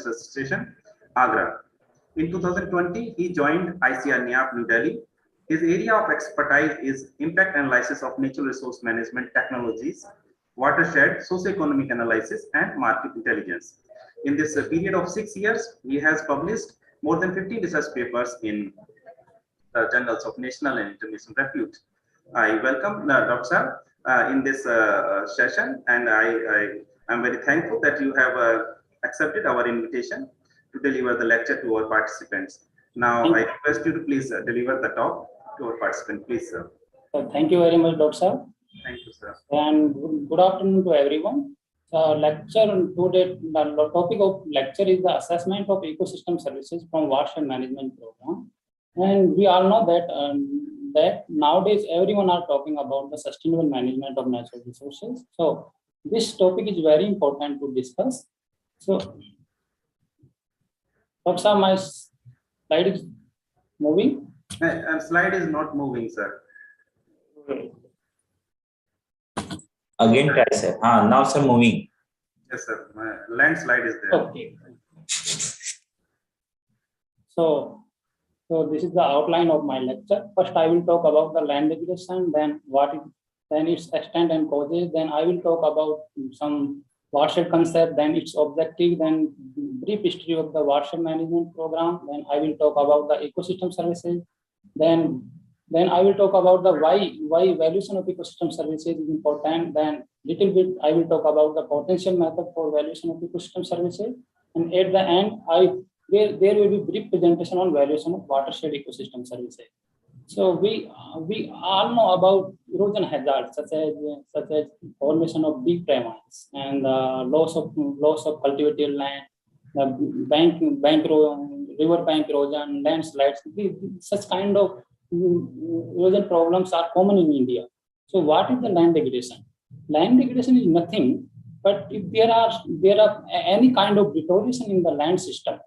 Association, Agra. In 2020, he joined ICR NIAP, New Delhi. His area of expertise is impact analysis of natural resource management technologies, watershed, socioeconomic analysis, and market intelligence. In this period of 6 years, he has published more than 15 research papers in the journals of national and international repute. I welcome Dr. Sir in this session, and I am very thankful that you have accepted our invitation to deliver the lecture to our participants. Now, I request you to please deliver the talk to our participant, please, sir. Thank you very much, Dr. Sir. Thank you, sir. And good afternoon to everyone. Lecture today, the topic of lecture is the assessment of ecosystem services from watershed management program. And we all know that nowadays everyone are talking about the sustainable management of natural resources. So this topic is very important to discuss. So, Dr. Sir, my slide is moving. Slide is not moving, sir. Again, try, sir. Now, sir, moving. Yes, sir. My landslide is there. Okay. So this is the outline of my lecture. First, I will talk about the land degradation, then its extent and causes. Then I will talk about some watershed concept, then its objective, then brief history of the watershed management program. Then I will talk about the ecosystem services. Then I will talk about the why evaluation of ecosystem services is important. Then little bit I will talk about the potential method for evaluation of ecosystem services. And at the end, there will be brief presentation on valuation of watershed ecosystem services. So we all know about erosion hazards such as formation of deep ravines and loss of cultivated land, river bank erosion, landslides. Such kind of erosion problems are common in India. So what is the land degradation? Land degradation is nothing but if there are any kind of deterioration in the land system,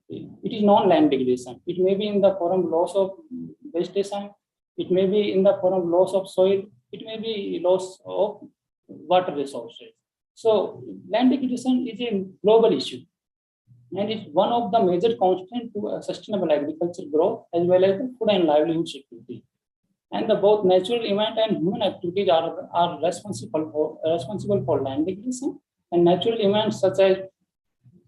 it is non-land degradation. It may be in the form of loss of vegetation, it may be in the form of loss of soil, it may be loss of water resources. So land degradation is a global issue and it's one of the major constraints to sustainable agriculture growth as well as the food and livelihood security. And both natural event and human activities are responsible for land degradation, and natural events such as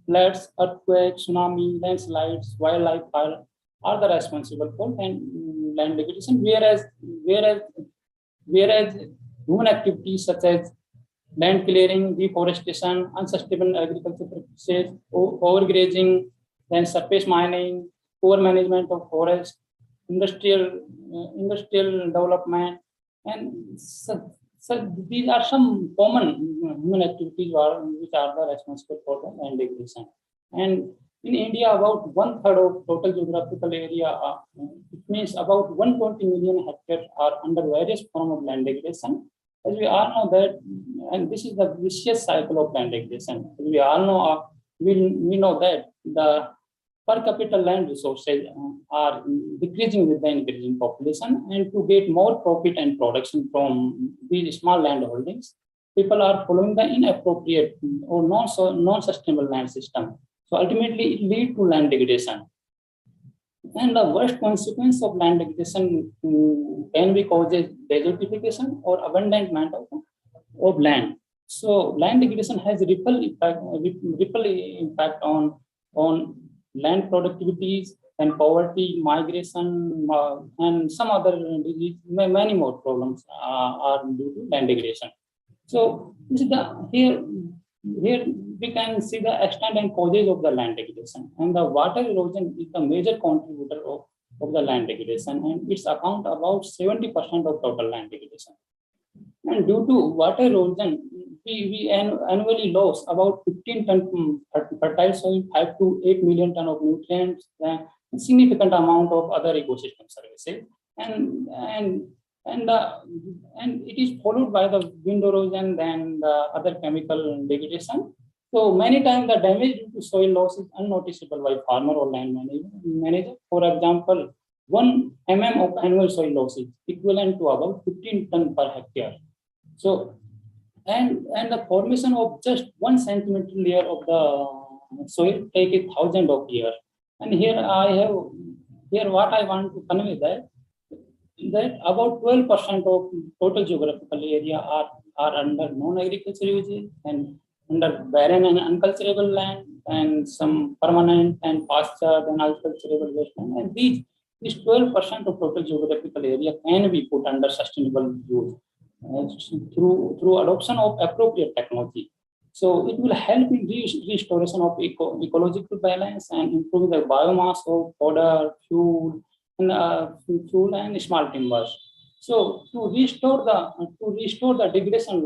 floods, earthquakes, tsunami, landslides, wildlife fire are the responsible for land degradation, whereas human activities such as land clearing, deforestation, unsustainable agriculture practices, overgrazing, then surface mining, poor management of forest, industrial development, and so these are some common human activities which are the responsible for the land degradation. And in India, about 1/3 of total geographical area, it means about 120 million hectares are under various forms of land degradation. As we all know that, and this is the vicious cycle of land degradation. As we all know, we know that the per capita land resources are decreasing with the increasing population, and to get more profit and production from these small land holdings, people are following the inappropriate or non-sustainable land system. So ultimately, it leads to land degradation. And the worst consequence of land degradation can be causes desertification or abandonment of land. So land degradation has ripple impact on land productivities and poverty, migration, and some other disease, many more problems are due to land degradation. So this is here we can see the extent and causes of the land degradation, and the water erosion is the major contributor of the land degradation, and it's account about 70% of total land degradation. And due to water erosion, we annually lose about 15 ton fertile soil, 5 to 8 million ton of nutrients, and a significant amount of other ecosystem services, and it is followed by the wind erosion and the other chemical degradation. So many times the damage due to soil loss is unnoticeable by farmer or land manager. For example, 1 mm of annual soil loss is equivalent to about 15 ton per hectare. So, and the formation of just 1 centimeter layer of soil take 1,000 of years. And here what I want to convey that about 12% of total geographical area are under non-agricultural uses and under barren and unculturable land and some permanent and pastured and agricultural wasteland. And these 12% of total geographical area can be put under sustainable use through adoption of appropriate technology. So it will help in restoration of ecological balance and improve the biomass of fodder, fuel and small timbers. So to restore the degradation,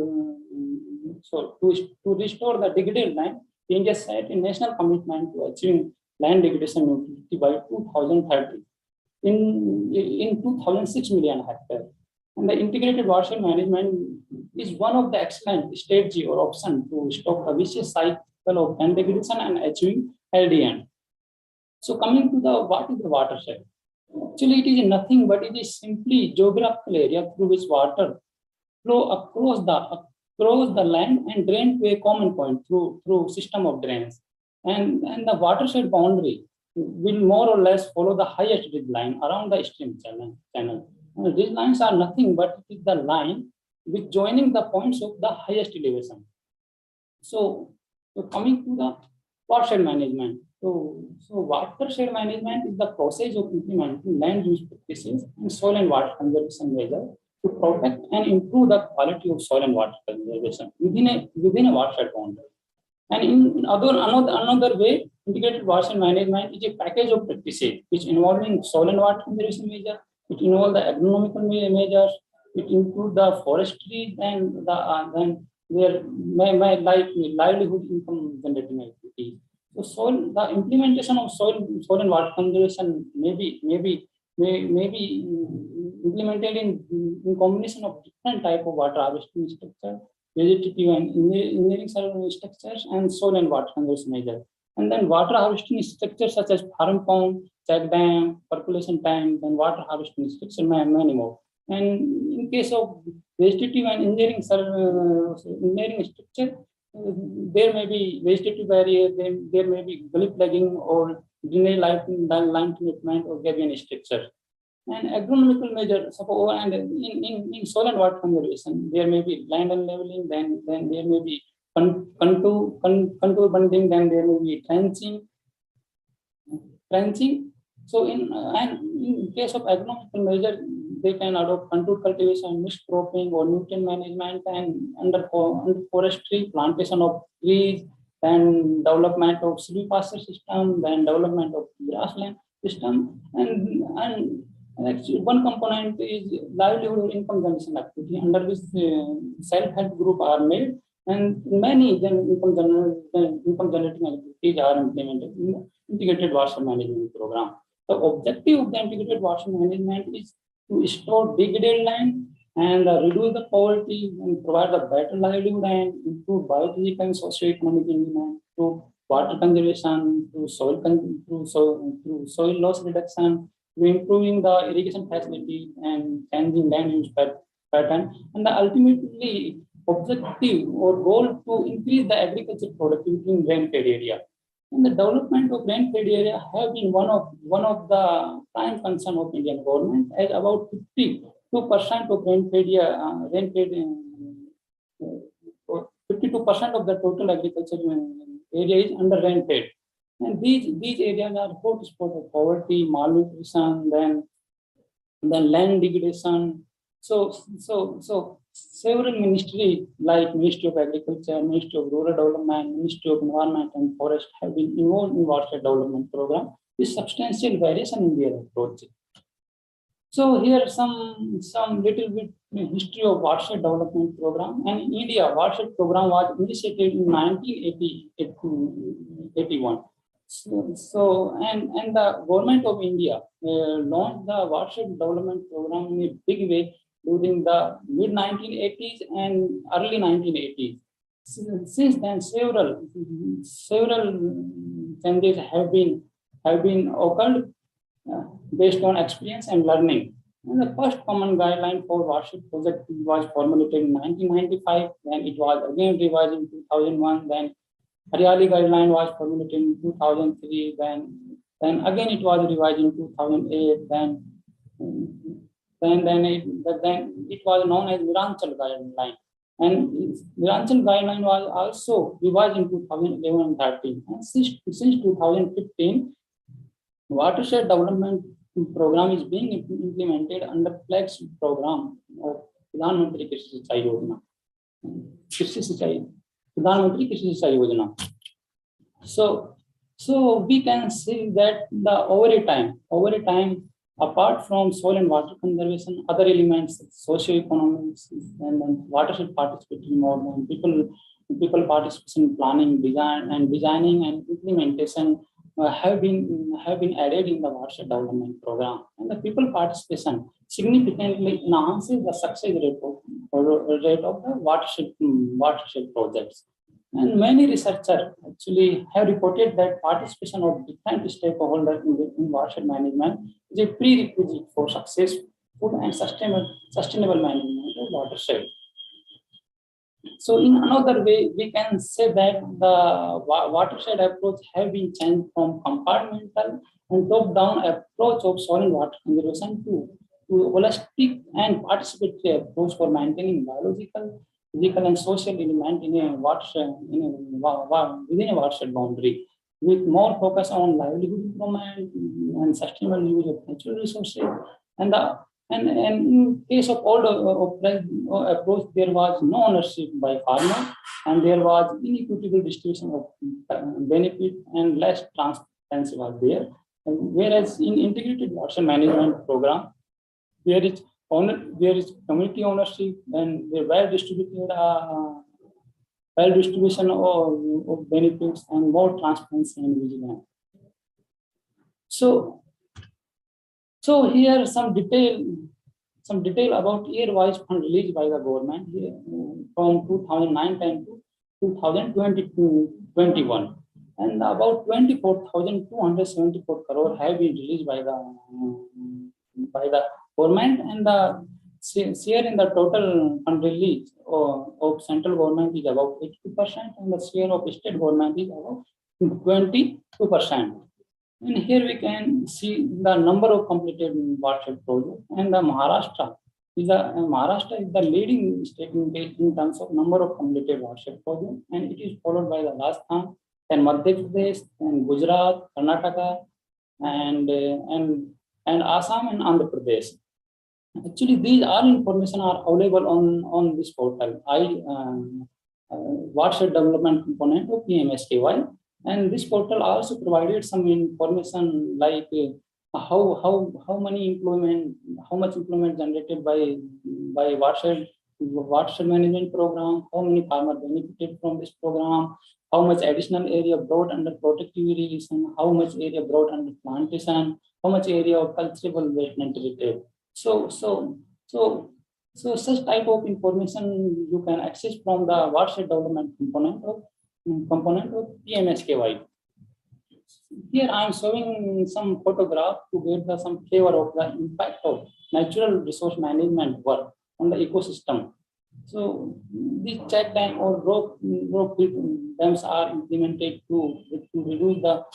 to restore the degraded land, India set a national commitment to achieving land degradation neutrality by 2030 in 2006 million hectares. And the integrated watershed management is one of the excellent strategy or option to stop the vicious cycle of land degradation and achieving LDN. So coming to what is the watershed? Actually, it is nothing but it is simply geographical area through which water flow across the land and drain to a common point through system of drains. And the watershed boundary will more or less follow the highest ridge line around the stream channel. These lines are nothing but it is the line with joining the points of the highest elevation. So coming to the watershed management. So watershed management is the process of implementing land use practices and soil and water conservation measures to protect and improve the quality of soil and water conservation within a watershed boundary. And in another way, integrated watershed management is a package of practices which involving soil and water conservation measures. It involves the agronomical measures. It includes the forestry and where my livelihood income generating activities. So the implementation of soil and water conservation may be implemented in combination of different type of water harvesting structure, vegetative and engineering structures, and soil and water conservation measures. And then water harvesting structures such as farm pond, check dam, percolation tank, and water harvesting structure, many more. And in case of vegetative and engineering structure, there may be vegetative barrier, there may be gully plugging or drainage line treatment or gabion structure. And agronomical measures, and in soil and water conservation, there may be land unleveling, then there may be contour bundling, then there may be trenching. So in case of agronomical measure, they can adopt contour cultivation, mixed cropping or nutrient management, and under forestry, plantation of trees, then development of silvopasture system, then development of grassland system, and actually one component is livelihood or income generation activity, under which self-help group are made, and many income generating activities are implemented in the integrated watershed management program. The objective of the integrated watershed management is to restore degraded land and reduce the poverty and provide a better livelihood and improve biophysical and socio-economic environment through water conservation, through soil loss reduction, through improving the irrigation facility and changing land use pattern, and the ultimately objective or goal to increase the agricultural productivity in rain-fed area. And the development of rain-fed area have been one of the prime concern of Indian government, as about 52% of rain-fed 52% of the total agricultural area is under rain-fed. And these areas are hotspot of poverty, malnutrition, then land degradation. So several ministries like Ministry of Agriculture, Ministry of Rural Development, Ministry of Environment and Forest have been involved in watershed development program with substantial variation in their approach. So here some little bit history of watershed development program. And in India, watershed program was initiated in 1981. And the government of India launched the watershed development program in a big way during the mid 1980s and early 1980s. Since then, several changes have been occurred based on experience and learning. And the first common guideline for watershed project was formulated in 1995. Then it was again revised in 2001. Then Hariali guideline was formulated in 2003. Then again it was revised in 2008. Then it was known as Viranchal guideline. And Viranchal guideline was also revised in 2011 and 13. And since 2015, watershed development program is being implemented under flex program of Pradhan Mantri Krishi Sinchai Yojana. Pradhan Mantri Krishi Sinchai Yojana. So we can see that over a time, apart from soil and water conservation, other elements, socio-economics, and then watershed participation more, and people participation in planning, designing and implementation have been added in the watershed development program, and the people participation significantly enhances the success rate of the watershed projects. And many researchers actually have reported that participation of different stakeholders in watershed management is a prerequisite for successful and sustainable management of watershed. So in another way, we can say that the watershed approach have been changed from compartmental and top-down approach of soil and water conservation to holistic and participatory approach for maintaining biological, physical, and social element in a watershed, within a watershed boundary, with more focus on livelihood improvement and sustainable use of natural resources. And in case of old approach, there was no ownership by farmer, and there was inequitable distribution of benefit and less transparency was there. Whereas in integrated watershed management program, there is community ownership and the well distribution of benefits and more transparency and vigilance. So here some detail about year-wise fund released by the government here from 2009 to 2021, and about 24,274 crore have been released by the government, and the share in the total fund release of central government is about 82%, and the share of state government is about 22%. And here we can see the number of completed watershed projects, and the Maharashtra is the leading state in terms of number of completed watershed projects, and it is followed by the Rajasthan, then Madhya Pradesh, and Gujarat, Karnataka, and Assam and Andhra Pradesh. Actually, these all information are available on this portal, watershed development component of PMSKY. And this portal also provided some information like how much employment generated by watershed management program, how many farmers benefited from this program, how much additional area brought under protective irrigation, how much area brought under plantation, how much area of cultivable waste treated. So such type of information you can access from the watershed development component of PMSKY. Here I am showing some photograph to get some flavor of the impact of natural resource management work on the ecosystem. So these check dam or rock dams are implemented to reduce the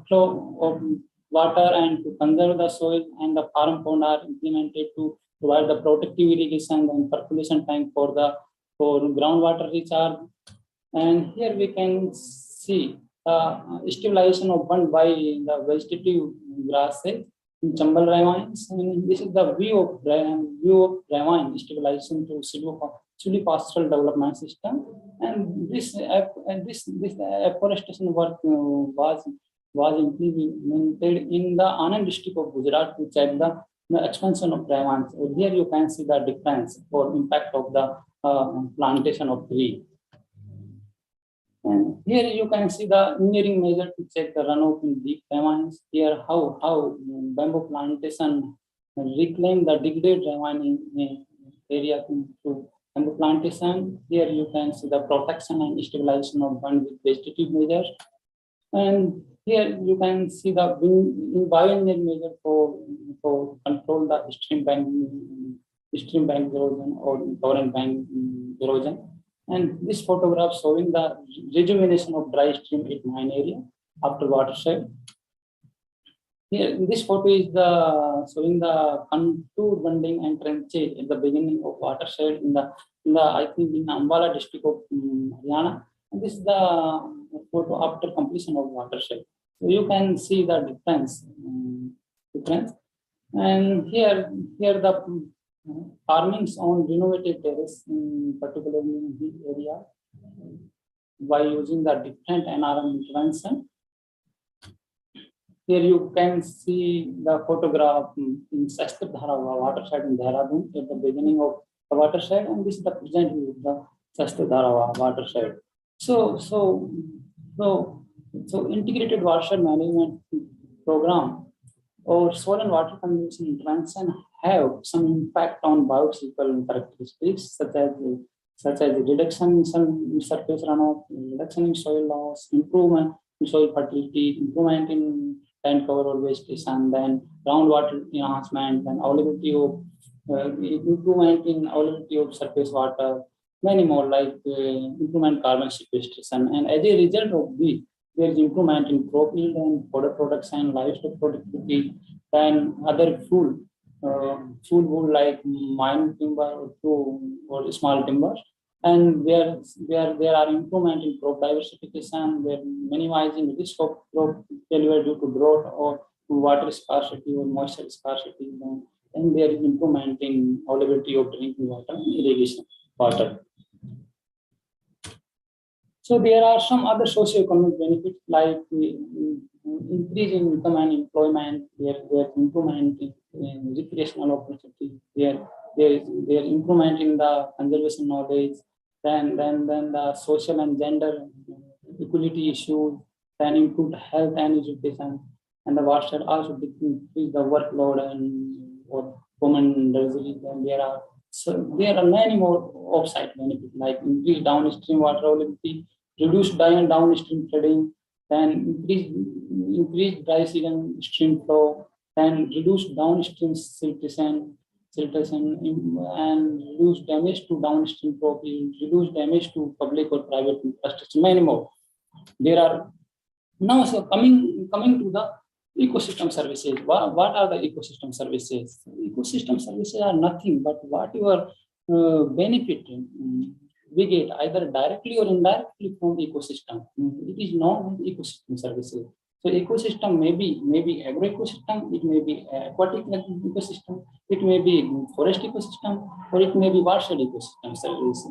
flow of water and to conserve the soil, and the farm pond are implemented to provide the protective irrigation and percolation tank for groundwater recharge. And here we can see stabilization of bund by the vegetative grasses in Chambal ravines. And this is the view of ravine stabilization through silvipastoral development system. And this afforestation work was implemented in the Anand district of Gujarat to check the expansion of ravines. Here you can see the difference or impact of the plantation of tree. And here you can see the engineering measure to check the runoff in deep ravines. Here how bamboo plantation reclaim the degraded ravine area to bamboo plantation. Here you can see the protection and stabilization of bund with vegetative measures. And here you can see the bioengineering measure for control the stream bank erosion or torrent bank erosion. And this photograph showing the rejuvenation of dry stream at mine area after watershed. Here, this photo is the showing the contour bunding and trenchage at the beginning of watershed in the I think in Ambala district of Haryana. And this is the photo after completion of watershed. So you can see the difference. And here the farmings on renovated terrace, particularly in this area, by using the different NRM intervention. Here you can see the photograph in Shastradhara watershed in Dehradun at the beginning of the watershed, and this is the present view of the Shastradhara watershed. So integrated watershed management program or soil and water conservation intervention have some impact on biophysical characteristics such as reduction in surface runoff, reduction in soil loss, improvement in soil fertility, improvement in land cover or vegetation, then groundwater enhancement, then availability of improvement in availability of surface water, many more like improvement carbon sequestration. And as a result of this, there is improvement in crop yield and fodder production, livestock productivity, then other food wood like mine timber or small timbers. And where there are improvement in crop diversification, where minimizing risk of crop failure due to drought or water scarcity or moisture scarcity, and there is improvement in availability of drinking water and irrigation water. So there are some other socio-economic benefits like increase in income and employment, there improvement in recreational opportunity, there is improvement in the conservation knowledge, then the social and gender equality issues, then improved health and education, and the watershed also decrease the workload and or women disease. And there are many more offsite benefits like increased downstream water availability, reduced downstream flooding, then increased dry season stream flow, then reduced downstream siltation and reduce damage to downstream property, reduce damage to public or private infrastructure, many more. There are now coming to the ecosystem services. What are the ecosystem services? Ecosystem services are nothing but whatever benefit we get either directly or indirectly from ecosystem. It is known as ecosystem services. So ecosystem may be agro ecosystem, it may be aquatic ecosystem, it may be forest ecosystem, or it may be watershed ecosystem service,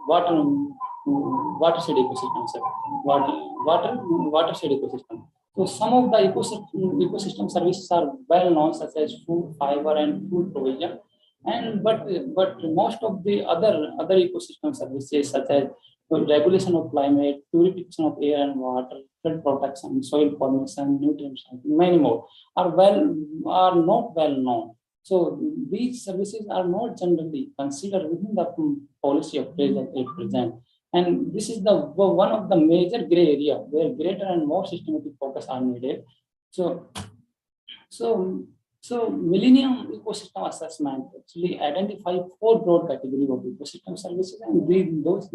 watershed ecosystem service, watershed ecosystem. So some of the ecosystem services are well known, such as food, fiber, and food provision. And but most of the other ecosystem services, such as regulation of climate, purification of air and water, flood protection, soil formation, nutrient cycling, many more are not well known. So these services are not generally considered within the policy of present. And this is the one of the major gray area where greater and more systematic focus are needed. So Millennium Ecosystem Assessment actually identify 4 broad categories of ecosystem services, and those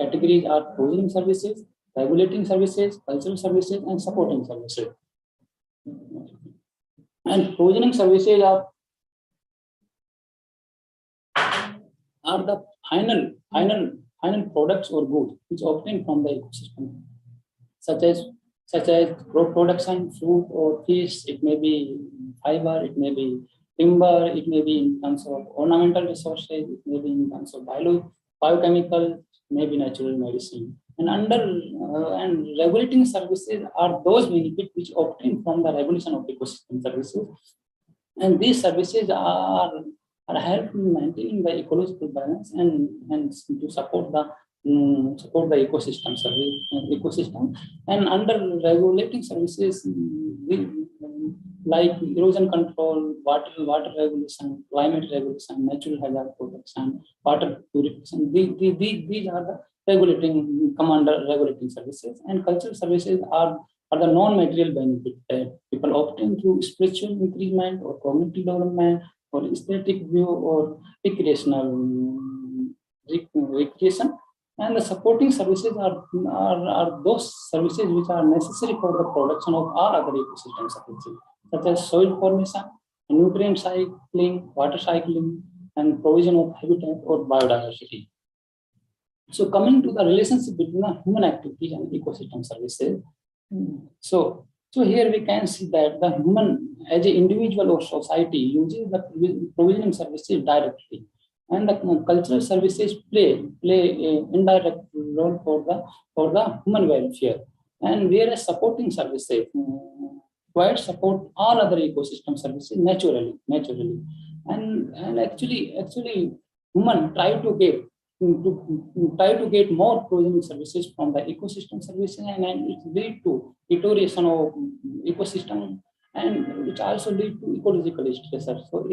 categories are provisioning services, regulating services, cultural services, and supporting services. And provisioning services are the final products or goods which obtained from the ecosystem, such as crop production, fruit or fish. It may be fiber, it may be timber, it may be in terms of ornamental resources, it may be in terms of biochemical, maybe natural medicine. And and regulating services are those benefits which obtained from the regulation of ecosystem services. And these services are helping maintaining the ecological balance and to support the ecosystem. And under regulating services, like erosion control, water regulation, climate regulation, natural hazard protection, water purification, these are the come under regulating services. And cultural services are the non-material benefits that people obtain through spiritual increment or cognitive development or aesthetic view or recreational recreation. And the supporting services are those services which are necessary for the production of all other ecosystem services, such as soil formation, nutrient cycling, water cycling, and provision of habitat or biodiversity. So coming to the relationship between the human activities and ecosystem services. So here we can see that the human as an individual or society uses the provision services directly, and the cultural services play an indirect role for the human welfare. And whereas supporting services provide support all other ecosystem services naturally. And actually human try to get more provision services from the ecosystem services, and it lead to deterioration of ecosystem, and which also lead to ecological stressors. So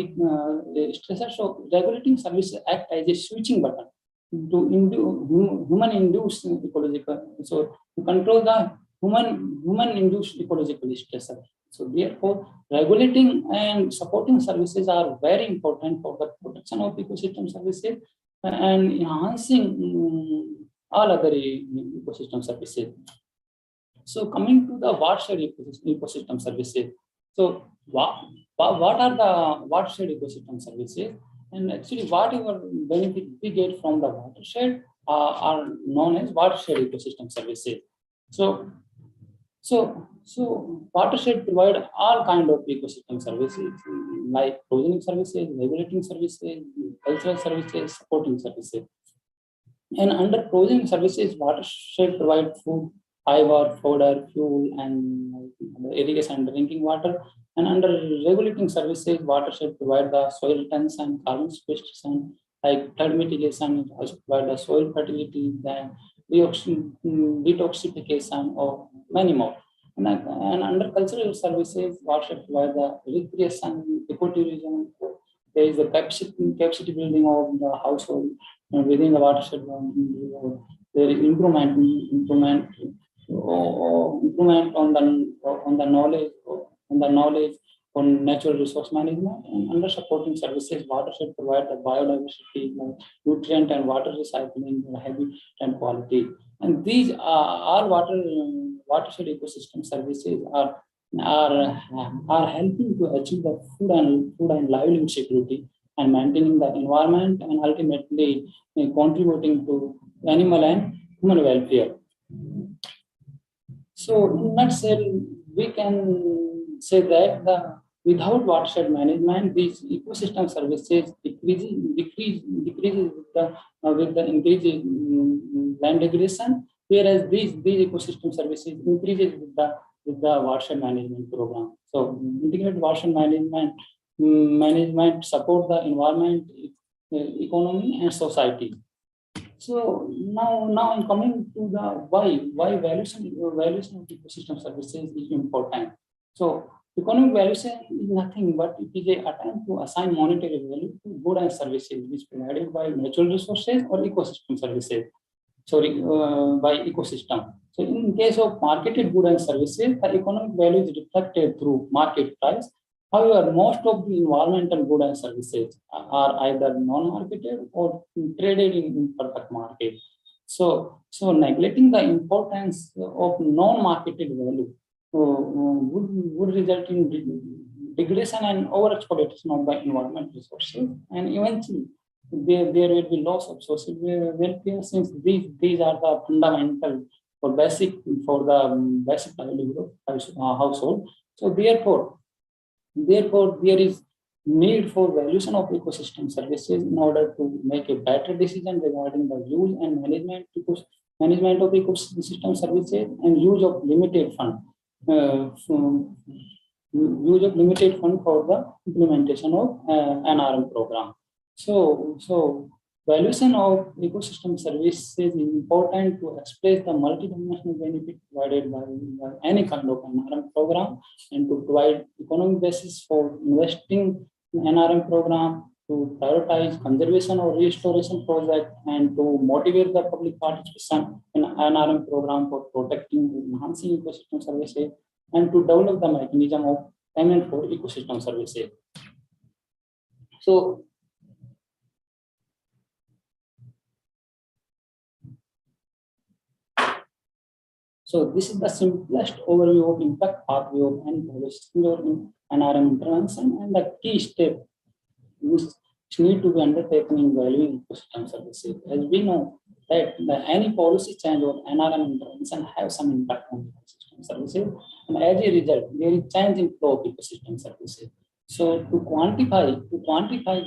stressors of regulating services act as a switching button to human induced ecological, so to control the human induced ecological stressor. So therefore, regulating and supporting services are very important for the protection of ecosystem services and enhancing all other ecosystem services. So coming to the watershed ecosystem services. So what are the watershed ecosystem services? And actually whatever benefit we get from the watershed are known as watershed ecosystem services. So watershed provide all kind of ecosystem services like provisioning services, regulating services, cultural services, supporting services. And under provisioning services, watershed provide food, fiber, fodder, fuel, and irrigation and drinking water. And under regulating services, watershed provide the soil retention, carbon sequestration, like flood mitigation, also provide the soil fertility, then detoxification, or many more. And under cultural services, watershed provide the recreation, ecotourism. There is the capacity building of the household within the watershed. There is improvement on the knowledge on natural resource management. And under supporting services, watershed provide the biodiversity, nutrient and water recycling, habitat quality. And these are all watershed ecosystem services are helping to achieve the food and livelihood security and maintaining the environment, and ultimately contributing to animal and human welfare. So in a nutshell, we can say that without watershed management, these ecosystem services decreases with the increase in land degradation, whereas these ecosystem services increases with the watershed management program. So integrated watershed management support the environment, economy, and society. So now I'm coming to the why valuation of ecosystem services is important. So economic valuation is nothing but it is an attempt to assign monetary value to goods and services which provided by natural resources or ecosystem services. By ecosystem. So in case of marketed goods and services, the economic value is reflected through market price. However, most of the environmental goods and services are either non-marketed or traded in imperfect market. So neglecting the importance of non-marketed value would result in degradation and overexploitation of the environmental resources, and eventually there will be loss of social welfare, since these are the fundamental for basic livelihood of household. So therefore there is need for valuation of ecosystem services in order to make a better decision regarding the use and management of ecosystem services, and use of limited fund for the implementation of NRM program. So valuation of ecosystem services is important to express the multidimensional benefit provided by any kind of NRM program, and to provide economic basis for investing in NRM program, to prioritize conservation or restoration project, and to motivate the public participation in NRM program for protecting and enhancing ecosystem services, and to develop the mechanism of payment for ecosystem services. So So this is the simplest overview of impact pathway of any policy or NRM intervention, and the key step which need to be undertaken in valuing ecosystem services. As we know that any policy change or NRM intervention have some impact on ecosystem services, and as a result, there is change in flow of ecosystem services. So to quantify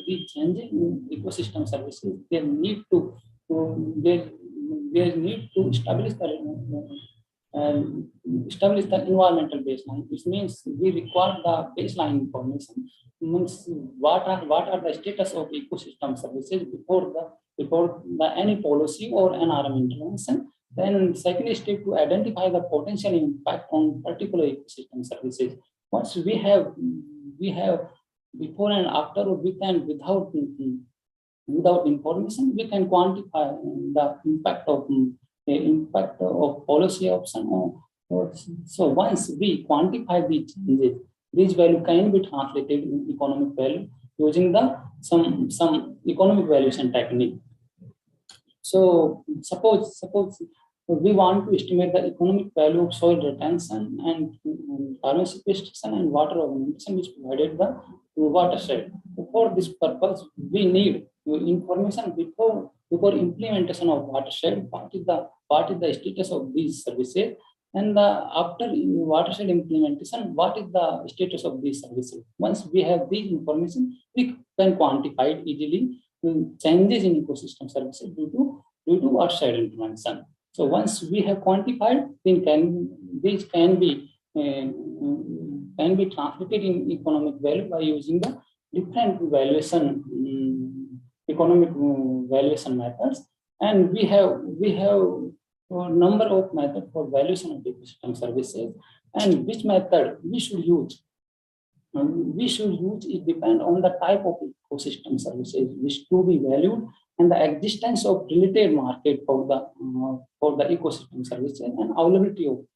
the change in ecosystem services, they need to establish the environmental baseline, which means we require the baseline information. Means what are the status of ecosystem services before the any policy or NRM intervention. Then second step, to identify the potential impact on particular ecosystem services. Once we have before and after, or with and without information, we can quantify the impact of policy option. So once we quantify the changes, this value can be translated in economic value using the some economic valuation technique. So suppose we want to estimate the economic value of soil retention and carbon sequestration and water augmentation, which provided the watershed. For this purpose, we need information before implementation of watershed. What is the status of these services, and after watershed implementation, what is the status of these services? Once we have these information, we can quantify it easily changes in ecosystem services due to watershed intervention. So once we have quantified, then these can be translated in economic value by using the different valuation economic valuation methods, and we have a number of methods for valuation of ecosystem services, and which method we should use. It depend on the type of ecosystem services which to be valued and the existence of related market for the ecosystem services and availability of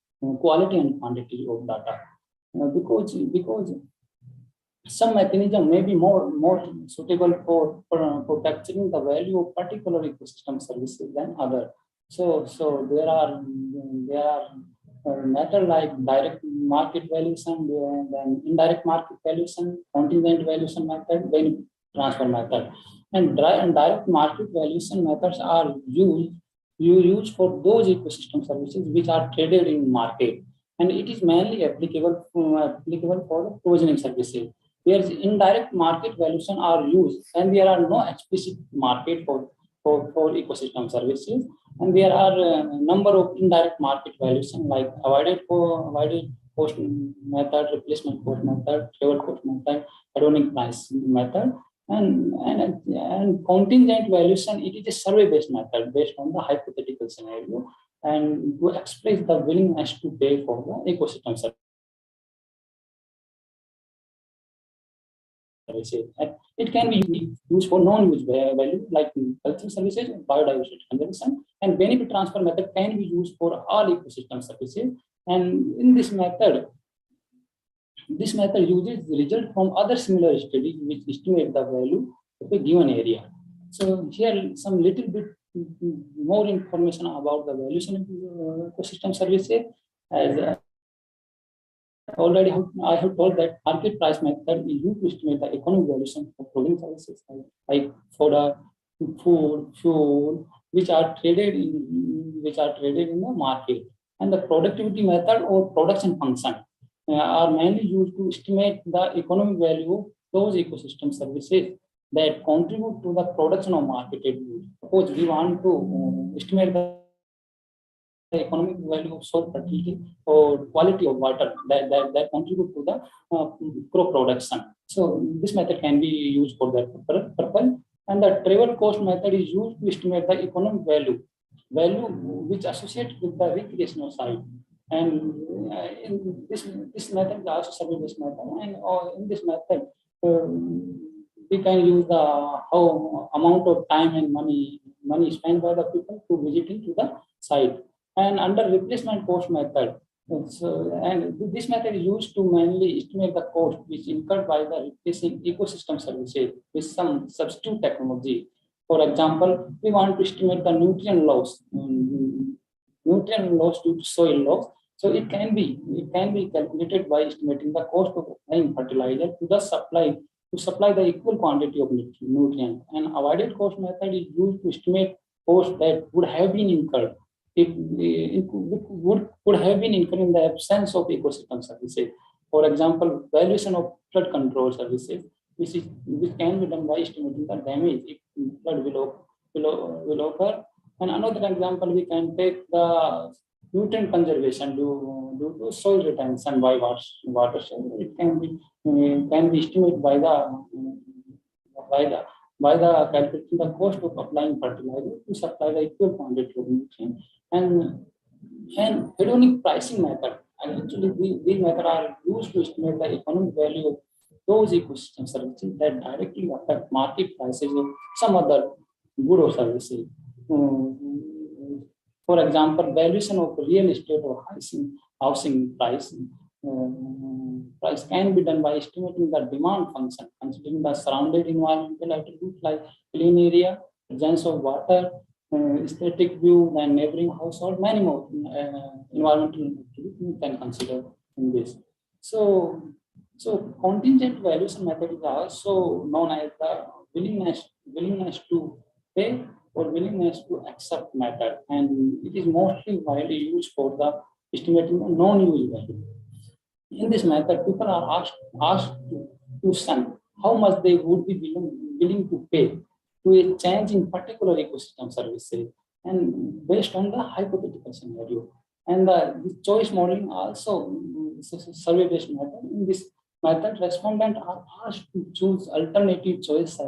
quality and quantity of data. Because some mechanism may be more suitable for capturing the value of particular ecosystem services than other. So there are methods like direct market valuation, then indirect market valuation, contingent valuation method, benefit transfer method, and direct market valuation methods are used for those ecosystem services which are traded in market, and it is mainly applicable for the provisioning services. Whereas indirect market valuation are used and there are no explicit market for ecosystem services, and there are a number of indirect market valuation like avoided cost method, replacement cost method, travel cost method, hedonic price method, and contingent valuation. It is a survey-based method based on the hypothetical scenario and to express the willingness to pay for the ecosystem service. It can be used for non-use value like cultural services, biodiversity conservation, and benefit transfer method can be used for all ecosystem services. And in this method uses the result from other similar studies which estimate the value of a given area. So here some little bit more information about the valuation of ecosystem services. As already I have told that market price method is used to estimate the economic valuation of provisioning services like fodder, food, fuel, which are traded in the market. And the productivity method or production function are mainly used to estimate the economic value of those ecosystem services that contribute to the production of marketed goods. Suppose we want to estimate the economic value of soil fertility or quality of water that contribute to the crop production. So this method can be used for that purpose. And the travel cost method is used to estimate the economic value which associated with the recreational site. And in this method is also survey-based method. And in this method, we can use the how amount of time and money spent by the people to visiting to the site. And under replacement cost method, and this method is used to mainly estimate the cost which incurred by the replacing ecosystem services with some substitute technology. For example, we want to estimate the nutrient loss nutrient loss due to soil loss. So it can be calculated by estimating the cost of applying fertilizer to supply the equal quantity of nutrient. An avoided cost method is used to estimate costs that would have been incurred if it would have been incurred in the absence of ecosystem services. For example, valuation of flood control services, which can be done by estimating the damage if flood will occur. And another example, we can take the nutrient conservation due to soil retention by watershed. It can be estimated by the calculating the cost of applying fertilizer to supply the equal quantity of nutrient. And hedonic pricing method. And actually, these methods are used to estimate the economic value of those ecosystem services that directly affect market prices of some other good or services. For example, valuation of real estate or housing price can be done by estimating the demand function, considering the surrounding environmental attributes like clean area, presence of water, aesthetic view, and neighboring household, many more environmental attributes we can consider in this. So contingent valuation method is also known as the willingness to pay or willingness to accept method, and it is mostly widely used for the estimating the non-use value. In this method, people are asked to sum how much they would be willing to pay to a change in particular ecosystem services, and based on the hypothetical scenario. And the choice modeling also is a survey-based method. In this method, respondents are asked to choose alternative choice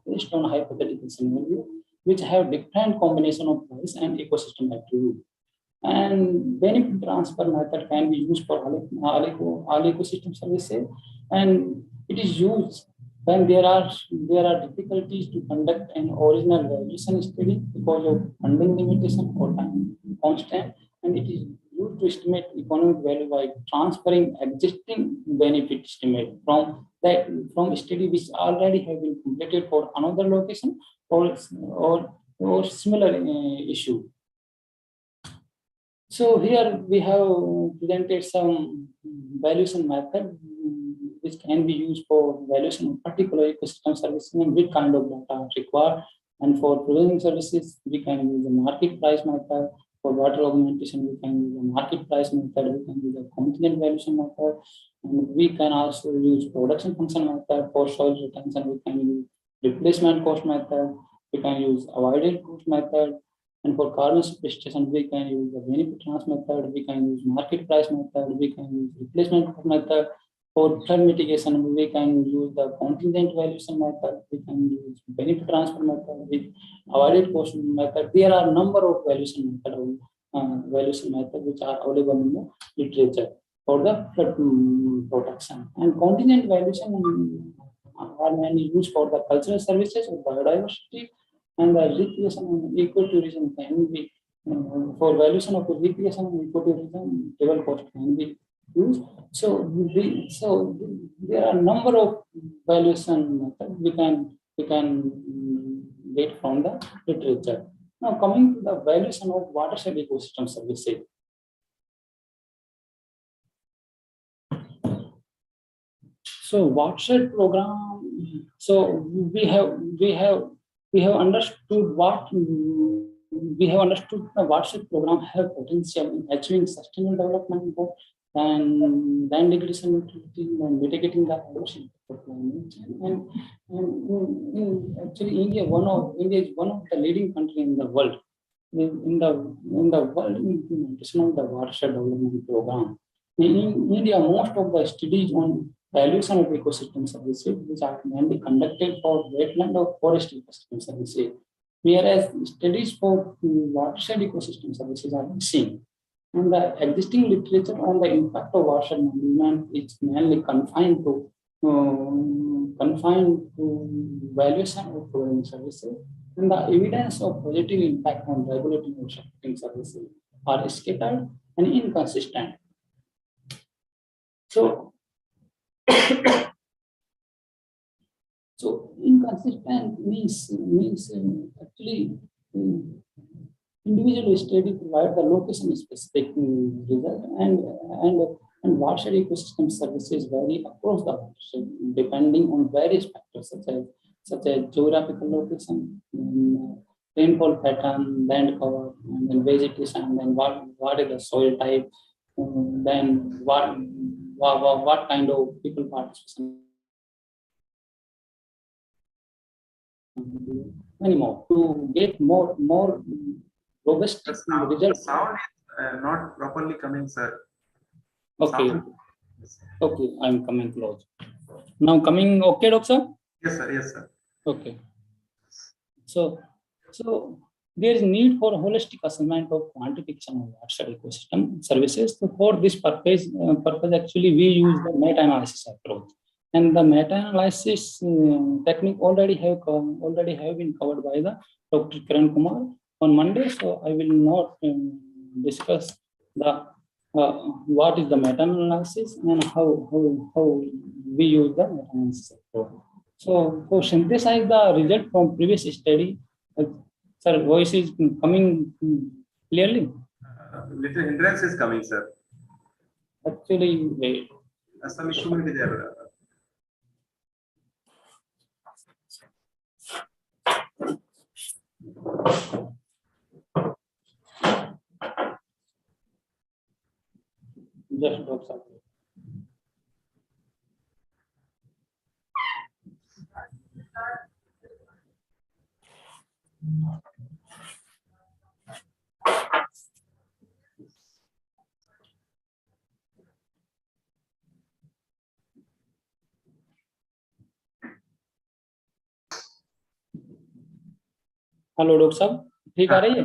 based on hypothetical scenario, which have different combination of price and ecosystem attribute. And benefit transfer method can be used for all ecosystem services, and it is used when there are difficulties to conduct an original valuation study because of funding limitation or time constraint, and it is used to estimate economic value by transferring existing benefit estimate from study which already have been completed for another location or similar issue. So here we have presented some valuation method which can be used for valuation of particular ecosystem services and which kind of data are required. And for provisioning services, we can use the market price method. For water augmentation, we can use the market price method. We can use the contingent valuation method. And we can also use production function method. For soil retention, we can use replacement cost method. We can use avoided cost method. And for carbon sequestration, we can use the benefit transfer method. We can use market price method. We can use replacement cost method. For flood mitigation, we can use the contingent valuation method. We can use benefit transfer method with avoided cost method. There are a number of valuation method which are available in the literature for the flood protection. And contingent valuation are mainly used for the cultural services or biodiversity, and the recreation and ecotourism can be for valuation of recreation and ecotourism, level cost can be used. So there are a number of valuation methods we can get from the literature. Now coming to the valuation of watershed ecosystem services. So watershed program. So we have understood the watershed program have potential in achieving sustainable development goals and land degradation and mitigating the erosion of climate. And actually, India is one of the leading countries in the world in the world implementation of the watershed development program. In India, most of the studies on valuation of ecosystem services, which are mainly conducted for wetland or forest ecosystem services, whereas studies for watershed ecosystem services are missing. And the existing literature on the impact of watershed management is mainly confined to valuation of providing services, and the evidence of positive impact on regulating or supporting services are scattered and inconsistent. So inconsistent means actually Individual study provide the location specific result, and watershed ecosystem services vary across the watershed depending on various factors such as geographical location, rainfall pattern, land cover, and then vegetation, and then what is the soil type, then what kind of people participation. Many more to get more robust The sound results. is not properly coming, sir. Okay, Sound- okay, I'm coming close. Now coming, okay, doctor? Yes, sir. Yes, sir. Okay. So there is need for holistic assessment of quantification of watershed ecosystem services. So for this purpose actually we use the meta-analysis approach. And the meta-analysis technique already have been covered by the Dr. Kiran Kumar on Monday. So I will not discuss the what is the meta-analysis and how we use the meta-analysis approach. So to synthesize the result from previous study, sir, voice is coming clearly. Little hindrance is coming, sir. Actually, wait. Some issue will be there. Just drop something. Hello doctor साहब, ठीक आ रही है?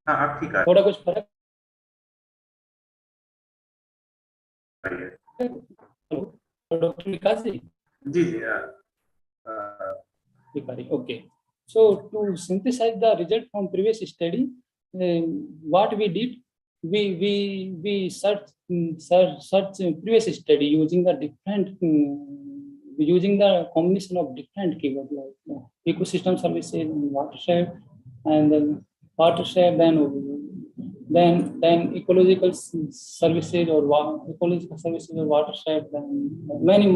हाँ, आप ठीक आ थोड़ा कुछ फर्क? हेलो डॉक्टर विकास जी? जी जी ठीक आ रही. Okay. So to synthesize the result from previous study, what we did, we search previous study using the different using the combination of different keywords like ecosystem services, watershed, and then watershed, then ecological services or ecological services or watershed, then many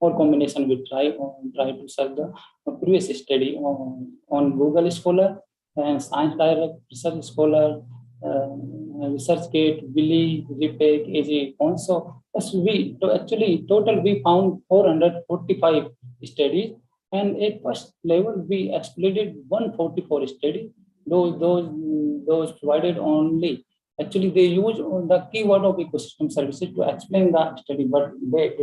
more combination we try to search the previous study on Google Scholar and Science Direct, Research Scholar, ResearchGate, Willy, Repec, AG, so we total we found 445 studies, and at first level we exploited 144 studies. Those provided only, actually they use the keyword of ecosystem services to explain the study, but they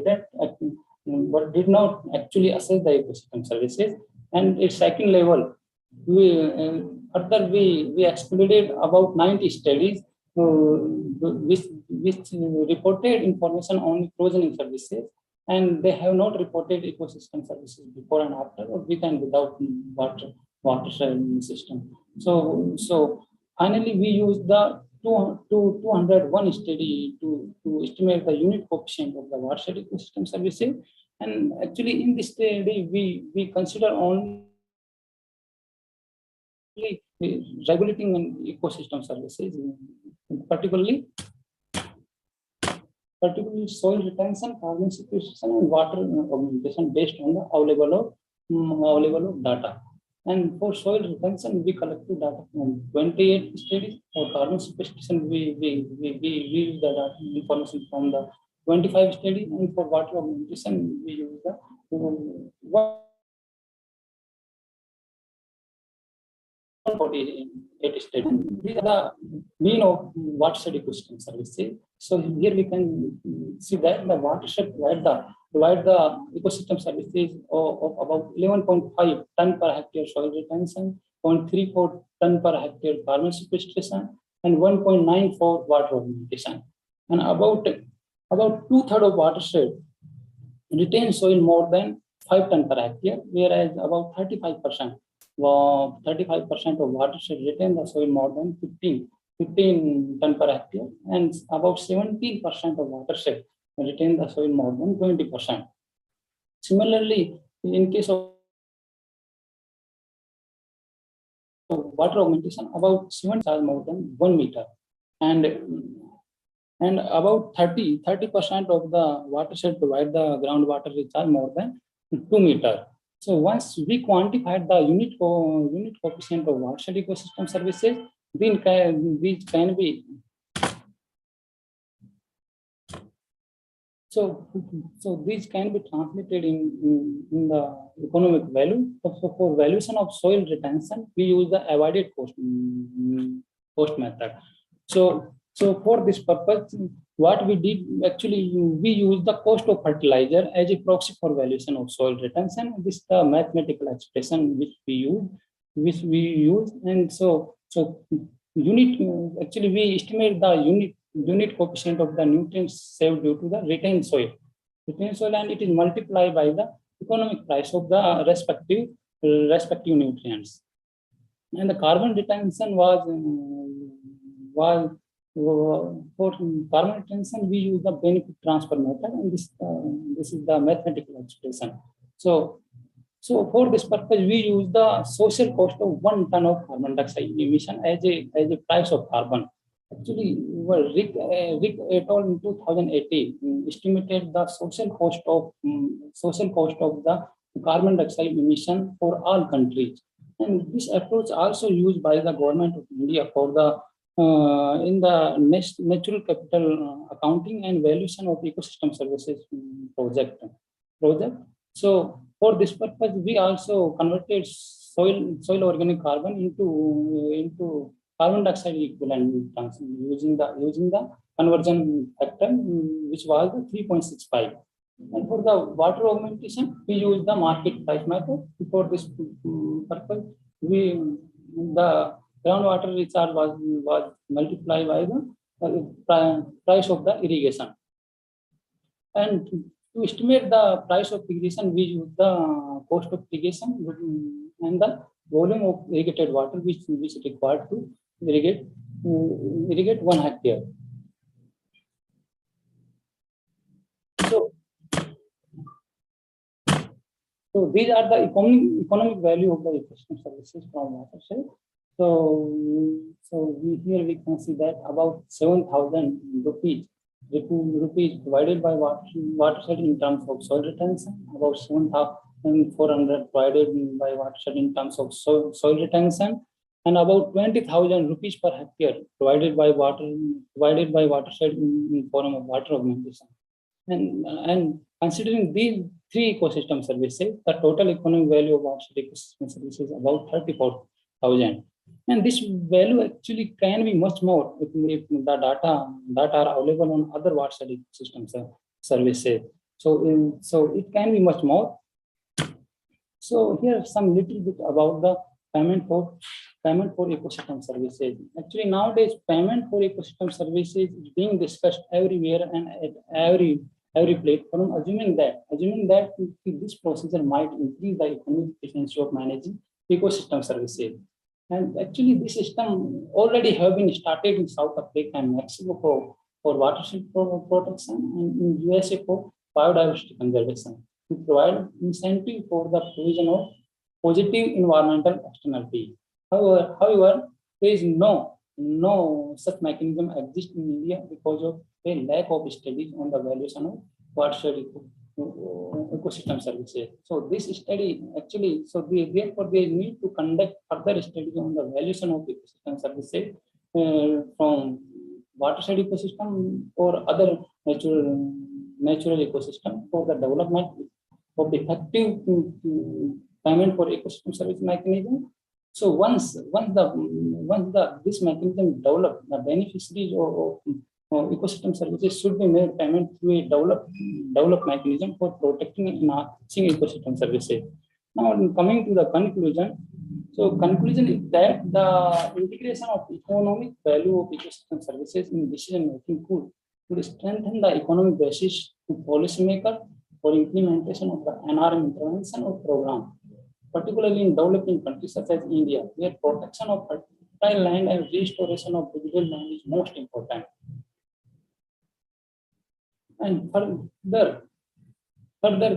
did not actually assess the ecosystem services. And at second level, we excluded about 90 studies which reported information on provisioning services, and they have not reported ecosystem services before and after, or with and without watershed system. So finally, we use the 201 study to estimate the unit coefficient of the watershed ecosystem services. And actually, in this study, we consider only regulating and ecosystem services, particularly soil retention, carbon sequestration, and water augmentation based on the available data. And for soil retention, we collected data from 28 studies. For carbon sequestration, we use the data information from the 25 studies, and for water augmentation, we use the 148 studies. These are the mean of watershed ecosystem services. So here we can see that the watershed provide the ecosystem services of about 11.5 ton per hectare soil retention, 0.34 ton per hectare carbon sequestration, and 1.94 water augmentation. And about 2/3 of watershed retain soil more than 5 ton per hectare, whereas about 35% of watershed retain the soil more than 15 ton per hectare, and about 17% of watershed retain the soil more than 20%. Similarly, in case of water augmentation, about 7 are more than 1 meter, and about 30% of the watershed provide the groundwater which are more than 2 meter. So once we quantified the unit coefficient of watershed ecosystem services, then these can be so these can be translated in the economic value. So for valuation of soil retention, we use the avoided cost method. So for this purpose, what we did actually, we use the cost of fertilizer as a proxy for valuation of soil retention. This is the mathematical expression which we use, and so unit actually we estimate the unit coefficient of the nutrients saved due to the retained soil, and it is multiplied by the economic price of the respective nutrients. And the carbon retention was for carbon retention we use the benefit transfer method, and this is the mathematical expression. So for this purpose, we use the social cost of 1 ton of carbon dioxide emission as a price of carbon. Actually, Rick et al. In 2018 estimated the social cost of the carbon dioxide emission for all countries, and this approach also used by the government of India for the in the natural capital accounting and valuation of ecosystem services project. So for this purpose, we also converted soil organic carbon into carbon dioxide equivalent terms using the conversion factor, which was 3.65. And for the water augmentation, we use the market price method. For this purpose, the groundwater recharge was multiplied by the price of the irrigation. And to estimate the price of irrigation, we use the cost of irrigation and the volume of irrigated water which is required to irrigate 1 hectare. So these are the economic value of the ecosystem services from watershed. So here we can see that about 7,000 rupees provided by watershed in terms of soil retention, about 7,400 provided by watershed in terms of soil retention, and about 20,000 rupees per hectare provided by watershed in form of water augmentation. And considering these 3 ecosystem services, the total economic value of watershed ecosystem services is about 34,000. And this value actually can be much more if the data are available on other watershed ecosystem services. So it can be much more. So here some little bit about the payment for ecosystem services. Actually, nowadays payment for ecosystem services is being discussed everywhere and at every platform, assuming that this procedure might increase the economic efficiency of managing ecosystem services. And actually, this system already have been started in South Africa and Mexico for watershed protection, and in USA for biodiversity conservation. We provide incentive for the provision of positive environmental externality. However, there is no such mechanism exists in India because of a lack of studies on the valuation of watershed ecosystem services. So this study actually, therefore they need to conduct further studies on the valuation of ecosystem services from watershed ecosystem or other natural ecosystem for the development of the effective payment for ecosystem service mechanism. So once this mechanism developed, the beneficiaries of ecosystem services should be made payment through a developed mechanism for protecting and enhancing ecosystem services. Now, coming to the conclusion. So conclusion is that the integration of economic value of ecosystem services in decision making could strengthen the economic basis to policymakers for implementation of the NRM intervention or program, particularly in developing countries such as India, where protection of fertile land and restoration of digital land is most important. And further,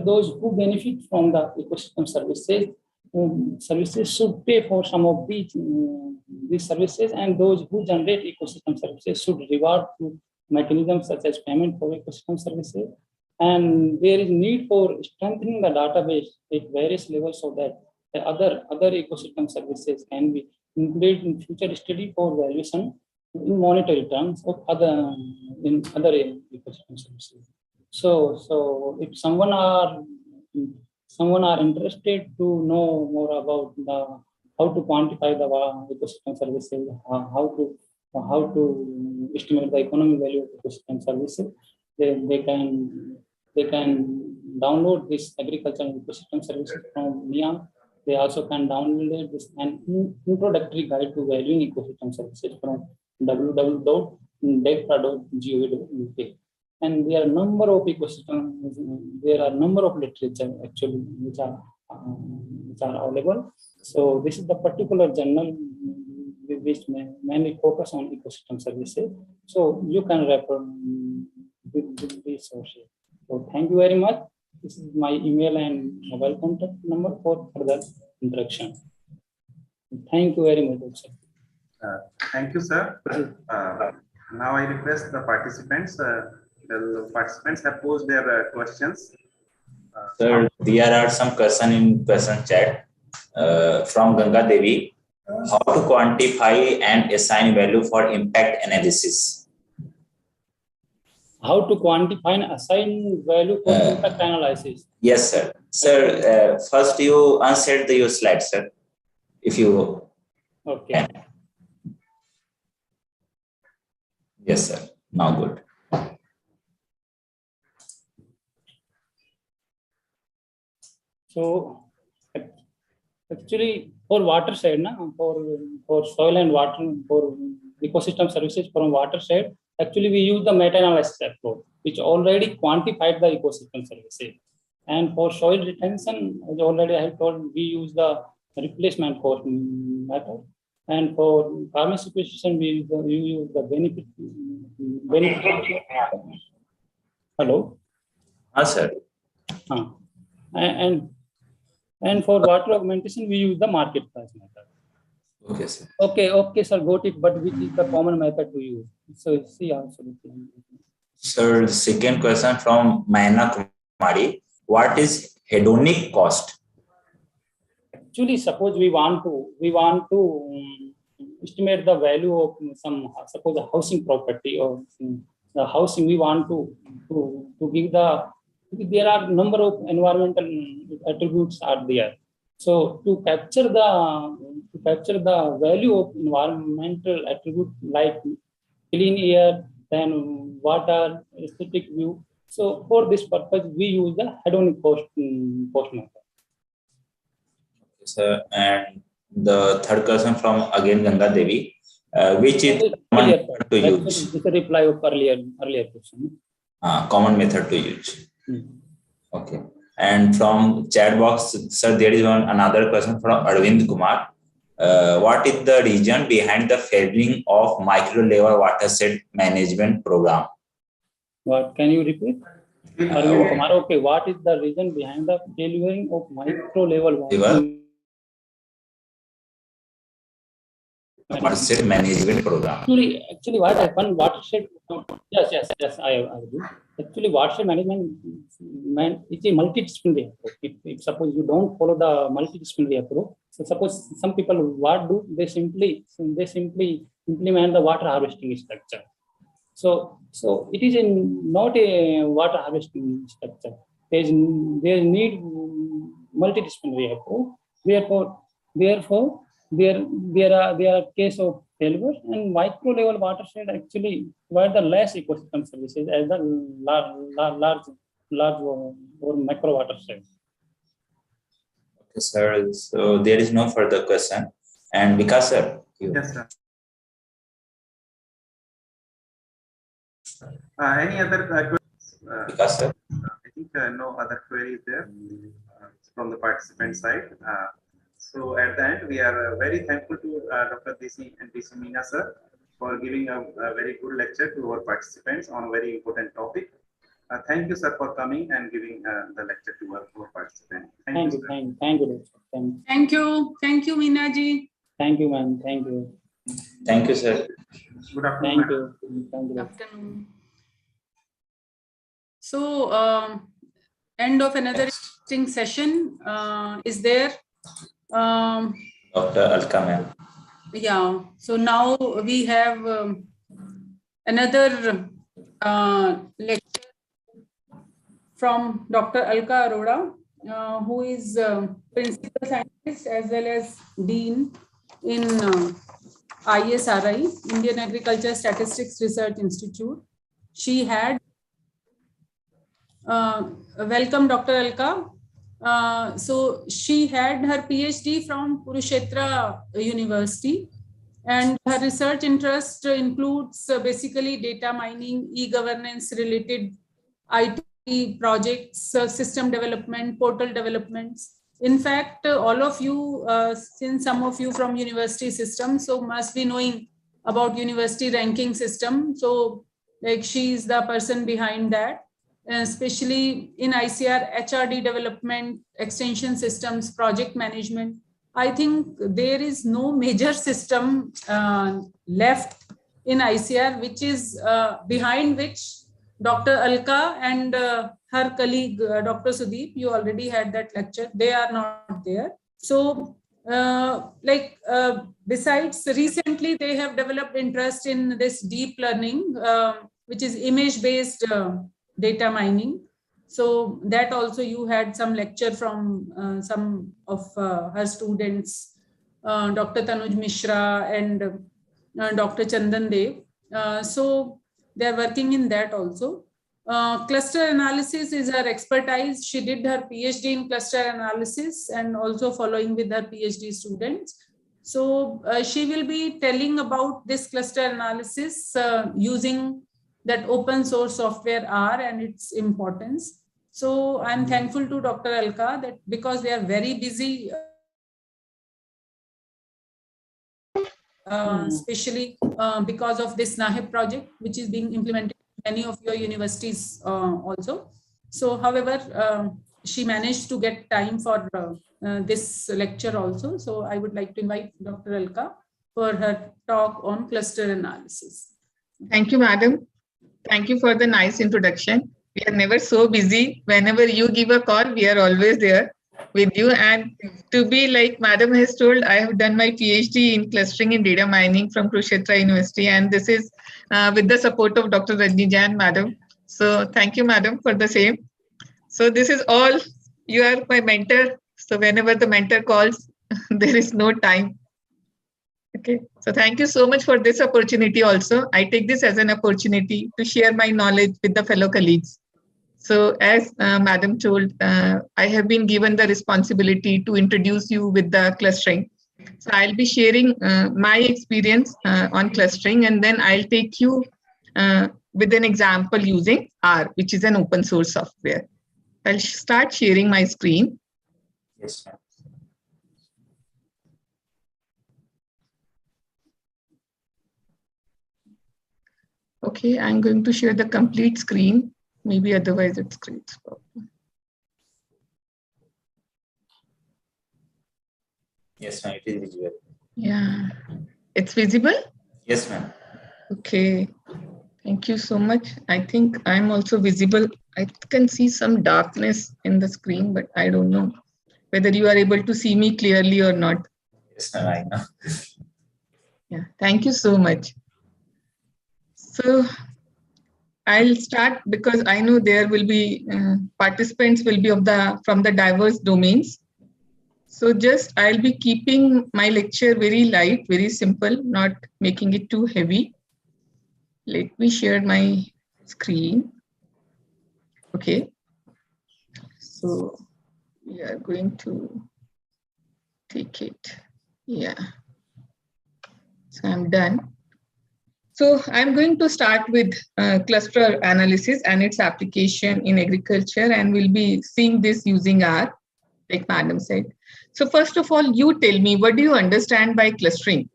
those who benefit from the ecosystem services services should pay for some of these services, and those who generate ecosystem services should reward through mechanisms such as payment for ecosystem services. And there is need for strengthening the database at various levels so that the other ecosystem services can be included in future study for valuation in monetary terms of other ecosystem services. So if someone are interested to know more about how to quantify the ecosystem services, how to estimate the economic value of ecosystem services, they can download this agricultural ecosystem services from NIAM. They also can download this an introductory guide to valuing ecosystem services from www.defra.gov.uk. And there are number of literature actually which are available. So this is the particular journal which mainly focus on ecosystem services. So you can refer with these sources. So thank you very much. This is my email and mobile contact number for further interaction. Thank you very much, sir. Thank you, sir. Now I request the participants. The participants have posed their questions. Sir, there are some questions in question chat from Ganga Devi. How to quantify and assign value for impact analysis? How to quantify and assign value for impact analysis? Yes, sir. Sir, first you answered your slide, sir. If you okay. Can. Yes, sir. Now good. So actually for water side, for soil and water, for ecosystem services from water side, actually we use the meta-analysis approach, which already quantified the ecosystem services. And for soil retention, as already I have told, we use the replacement cost method. And for farming situation, we use the benefit. Hello? Sir. And for water augmentation, we use the market price method. Okay, sir. Okay, sir, got it. But which is the common method to use? So see also. Sir, the second question from Mayana Kumari. What is hedonic cost? Actually, suppose we want to estimate the value of some, suppose a housing property or the housing, we want to give there are number of environmental attributes are there. So to capture the value of environmental attribute like clean air, then water, aesthetic view. So for this purpose, we use the hedonic cost method. Okay, sir. And the third question from again Ganga Devi, which is common method to use? This is a reply of earlier question. Common method to use. Okay. And from chat box, sir, there is another question from Arvind Kumar. What is the reason behind the failing of micro level watershed management program? What can you repeat? Arvind Kumar. Okay. What is the reason behind the failing of micro level watershed management program? Actually, what happened? Watershed. Yes. I agree. Actually, watershed management is a multidisciplinary approach. If suppose you don't follow the multidisciplinary approach, so suppose some people what do they simply implement the water harvesting structure. So it is not a water harvesting structure. There need multidisciplinary approach. Therefore, there are case of failure, and micro level watershed actually provide the less ecosystem services as the large or macro watershed. Okay, sir. So there is no further question. And Vikas, sir. Yes, sir. Any other questions? Vikas, sir. I think no other queries there from the participant side. So at the end, we are very thankful to Dr. DC and DC Meena sir for giving a very good lecture to our participants on a very important topic. Thank you, sir, for coming and giving the lecture to our participants. Thank you. Thank you. Thank you, Meena ji. Thank you, ma'am. Thank you. Thank you, sir. Good afternoon. Thank madam. you. Thank you. Afternoon. So, end of another interesting session is there. Dr. Alka, ma'am. Yeah. So now we have another lecture from Dr. Alka Arora, who is principal scientist as well as dean in ISRI, Indian Agriculture Statistics Research Institute. She had welcome, Dr. Alka. So she had her PhD from Kurukshetra University, and her research interest includes basically data mining, e-governance related IT projects, system development, portal developments. In fact, all of you, since some of you from university system, so must be knowing about university ranking system. So like she is the person behind that, especially in ICAR, HRD development, extension systems, project management. I think there is no major system left in ICAR, which is behind which Dr. Alka and her colleague, Dr. Sudeep, you already had that lecture. They are not there. So besides, recently they have developed interest in this deep learning, which is image-based data mining. So that also you had some lecture from some of her students, Dr. Tanuj Mishra and Dr. Chandan Dev. So they're working in that also. Cluster analysis is her expertise. She did her PhD in cluster analysis and also following with her PhD students. So she will be telling about this cluster analysis using that open source software R and its importance. So I'm thankful to Dr. Alka that because they are very busy, especially because of this NAHEP project, which is being implemented in many of your universities also. So however, she managed to get time for this lecture also. So I would like to invite Dr. Alka for her talk on cluster analysis. Thank you, madam. Thank you for the nice introduction. We are never so busy. Whenever you give a call, we are always there with you. And to be like madam has told, I have done my PhD in clustering and data mining from Kurukshetra University. And this is with the support of Dr. Rajni Jain, madam. So thank you, madam, for the same. So this is all, you are my mentor. So whenever the mentor calls, there is no time. Okay, so thank you so much for this opportunity also. I take this as an opportunity to share my knowledge with the fellow colleagues. So as madam told, I have been given the responsibility to introduce you with the clustering. So I'll be sharing my experience on clustering, and then I'll take you with an example using R, which is an open source software. I'll start sharing my screen. Yes, ma'am. Okay, I'm going to share the complete screen. Maybe otherwise it's great. Yes, ma'am. It is visible. Yeah, it's visible? Yes, ma'am. Okay, thank you so much. I think I'm also visible. I can see some darkness in the screen, but I don't know whether you are able to see me clearly or not. Yes, ma'am. I know. Yeah, thank you so much. So I'll start because I know there will be participants will be from the diverse domains. So just I'll be keeping my lecture very light, very simple, not making it too heavy. Let me share my screen. Okay. So we are going to take it. Yeah. So I'm done. So I'm going to start with cluster analysis and its application in agriculture, and we'll be seeing this using R, like madam said. So first of all, you tell me, what do you understand by clustering?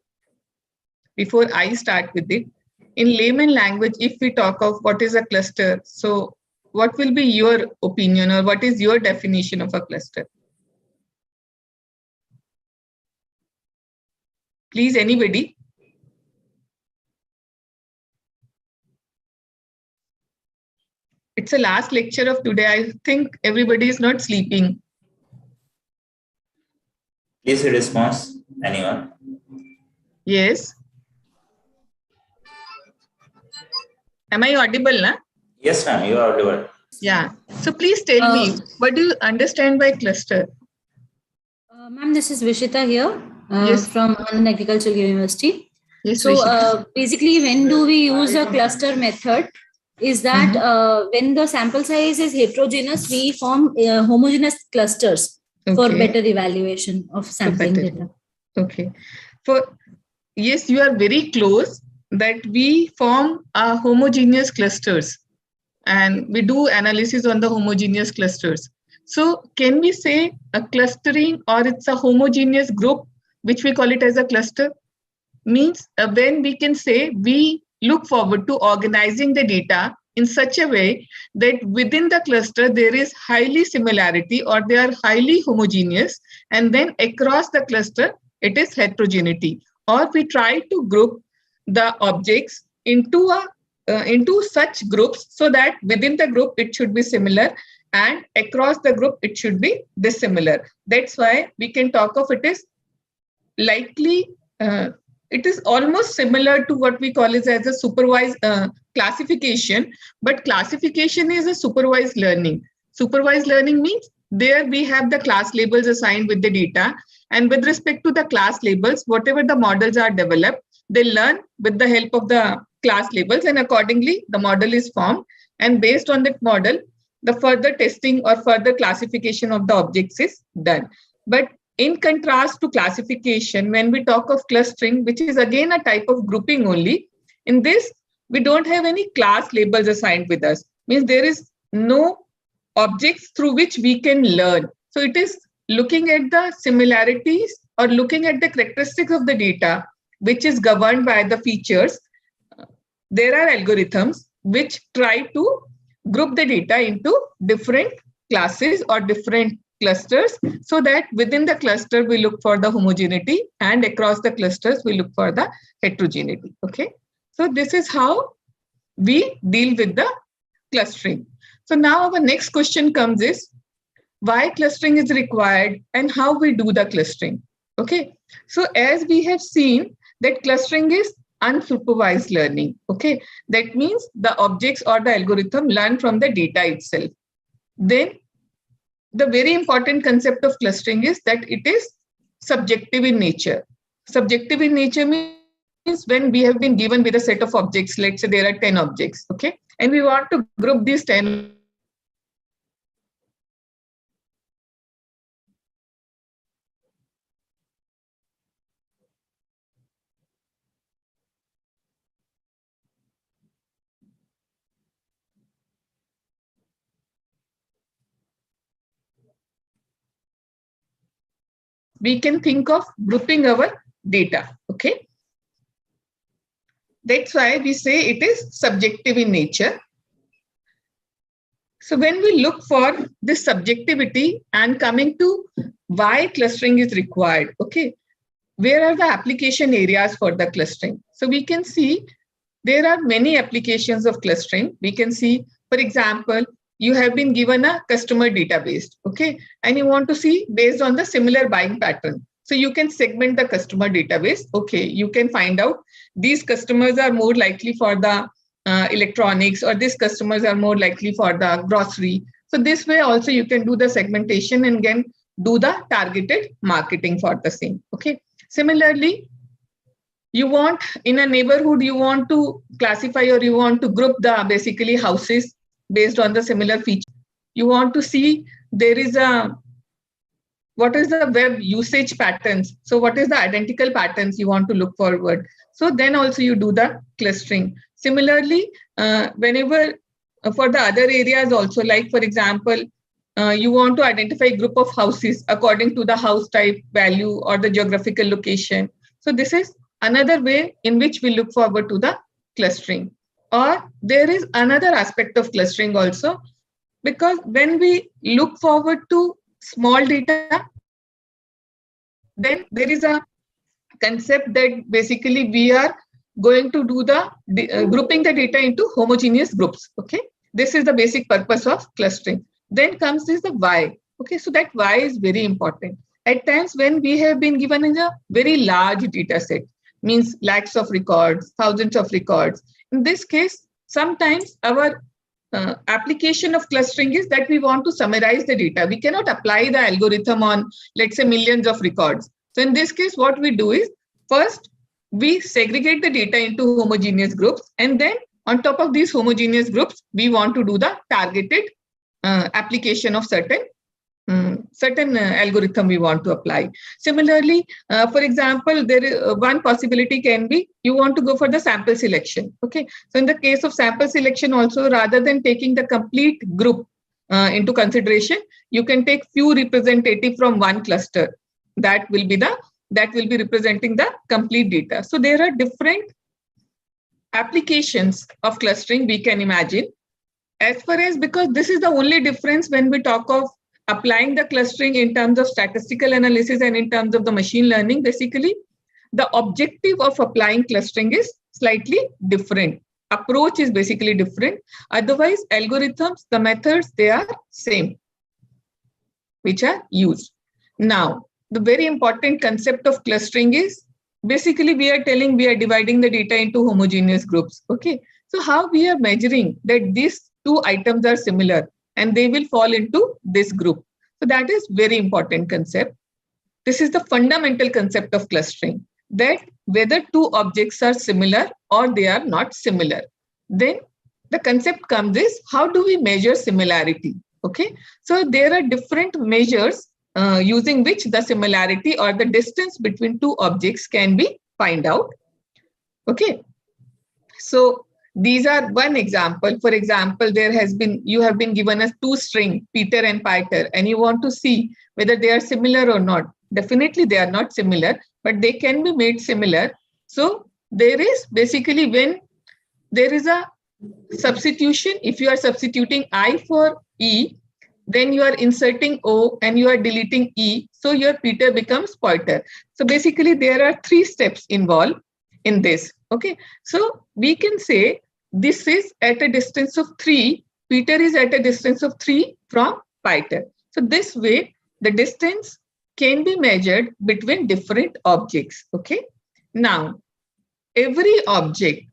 Before I start with it, in layman language, if we talk of what is a cluster, so what will be your opinion or what is your definition of a cluster? Please, anybody? It's the last lecture of today. I think everybody is not sleeping. Please response. Anyone? Yes. Am I audible, na? Yes, ma'am, you are audible. Yeah. So please tell me, what do you understand by cluster? Ma'am, this is Vishita here Yes. from Anand Agricultural University. Yes, So basically, when do we use a cluster method? Is that when the sample size is heterogeneous, we form homogeneous clusters for better evaluation of sampling data. Okay. Yes, you are very close that we form homogeneous clusters and we do analysis on the homogeneous clusters. So can we say a clustering or it's a homogeneous group, which we call it as a cluster? Means when we can say we look forward to organizing the data in such a way that within the cluster there is highly similarity or they are highly homogeneous, and then across the cluster it is heterogeneity. Or we try to group the objects into such groups so that within the group it should be similar and across the group it should be dissimilar. That's why we can talk of it as likely it is almost similar to what we call as a supervised classification, but classification is a supervised learning. Supervised learning means there we have the class labels assigned with the data, and with respect to the class labels, whatever the models are developed, they learn with the help of the class labels, and accordingly the model is formed, and based on that model, the further testing or further classification of the objects is done. But in contrast to classification, when we talk of clustering, which is again a type of grouping only, in this, we don't have any class labels assigned with us. Means there is no objects through which we can learn. So it is looking at the similarities or looking at the characteristics of the data, which is governed by the features. There are algorithms which try to group the data into different classes or different clusters, so that within the cluster we look for the homogeneity and across the clusters we look for the heterogeneity. Okay, so this is how we deal with the clustering. So now our next question comes is why clustering is required and how we do the clustering. Okay, so as we have seen that clustering is unsupervised learning. Okay, that means the objects or the algorithm learn from the data itself. Then the very important concept of clustering is that it is subjective in nature. Subjective in nature means when we have been given with a set of objects, let's say there are 10 objects, okay, and we want to group these 10. We can think of grouping our data, okay? That's why we say it is subjective in nature. So when we look for this subjectivity and coming to why clustering is required, okay, where are the application areas for the clustering? So we can see there are many applications of clustering. We can see, for example, you have been given a customer database, okay, and you want to see based on the similar buying pattern. So you can segment the customer database. Okay, you can find out these customers are more likely for the electronics, or these customers are more likely for the grocery. So this way also you can do the segmentation and again do the targeted marketing for the same. Okay. Similarly, you want in a neighborhood, you want to classify or you want to group the basically houses based on the similar feature. You want to see there is what is the web usage patterns. So what is the identical patterns you want to look forward. So then also you do the clustering. Similarly, whenever for the other areas also, like for example, you want to identify a group of houses according to the house type, value, or the geographical location. So this is another way in which we look forward to the clustering. Or there is another aspect of clustering also, because when we look forward to small data, then there is a concept that basically we are going to do the grouping the data into homogeneous groups. Okay, this is the basic purpose of clustering. Then comes this the why. Okay, so that why is very important. At times when we have been given in a very large data set, means lakhs of records, thousands of records. In this case, sometimes our application of clustering is that we want to summarize the data. We cannot apply the algorithm on, let's say, millions of records. So in this case, what we do is first, we segregate the data into homogeneous groups. And then on top of these homogeneous groups, we want to do the targeted application of certain algorithm we want to apply. Similarly, for example, there is one possibility can be you want to go for the sample selection. Okay, so in the case of sample selection also, rather than taking the complete group into consideration, you can take few representative from one cluster that will be representing the complete data. So there are different applications of clustering we can imagine. As far as, because this is the only difference when we talk of applying the clustering in terms of statistical analysis and in terms of the machine learning, basically the objective of applying clustering is slightly different. Approach is basically different. Otherwise, algorithms, the methods, they are same, which are used. Now, the very important concept of clustering is basically we are dividing the data into homogeneous groups. Okay, so how we are measuring that these two items are similar and they will fall into this group. So that is very important concept. This is the fundamental concept of clustering, that whether two objects are similar or they are not similar. Then the concept comes is how do we measure similarity? Okay, so there are different measures using which the similarity or the distance between two objects can be found out. Okay, so these are one example. For example, you have been given a two string, Peter and Peter, and you want to see whether they are similar or not. Definitely they are not similar, but they can be made similar. So there is basically when there is a substitution, if you are substituting I for E, then you are inserting O and you are deleting E. So your Peter becomes Peter. So basically there are three steps involved in this. Okay, so we can say this is at a distance of 3. Peter is at a distance of 3 from Peter. So this way the distance can be measured between different objects. Okay, now every object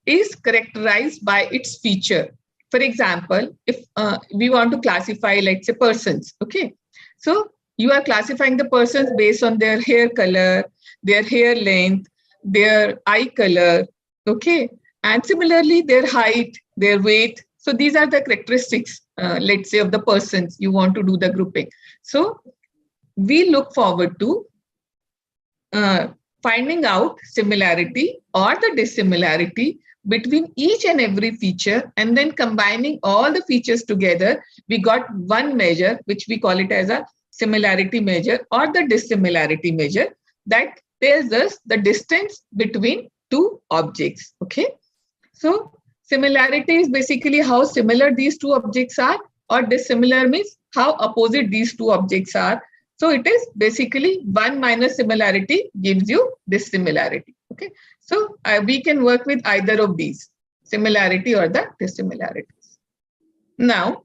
is characterized by its feature. For example, if we want to classify, let's say, persons, okay? So you are classifying the persons based on their hair color, their hair length, their eye color, okay? And similarly, their height, their weight. So these are the characteristics, let's say, of the persons you want to do the grouping. So we look forward to finding out similarity or the dissimilarity between each and every feature, and then combining all the features together, we got one measure, which we call it as a similarity measure or the dissimilarity measure, that tells us the distance between two objects. Okay, so similarity is basically how similar these two objects are, or dissimilar means how opposite these two objects are. So it is basically 1 minus similarity gives you dissimilarity. Okay, so we can work with either of these, similarity or the dissimilarities. Now,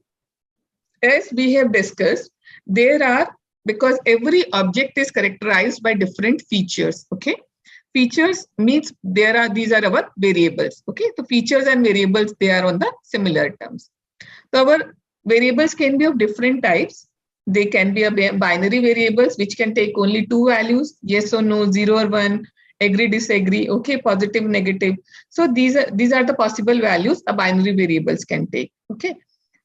as we have discussed, there are, because every object is characterized by different features. Okay, features means these are our variables. Okay, so features and variables, they are on the similar terms. So our variables can be of different types. They can be a binary variables, which can take only two values, yes or no, 0 or 1, agree, disagree, okay, positive, negative. So these are the possible values a binary variables can take. Okay,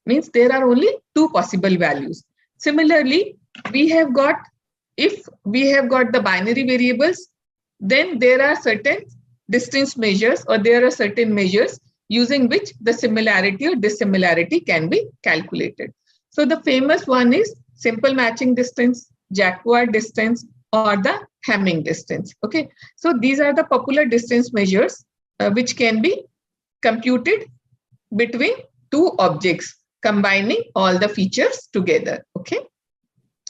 means there are only two possible values. Similarly, if we have got the binary variables, then there are certain distance measures, or there are certain measures using which the similarity or dissimilarity can be calculated. So the famous one is simple matching distance, Jacquard distance, or the Hamming distance. Okay, so these are the popular distance measures which can be computed between two objects, combining all the features together. Okay,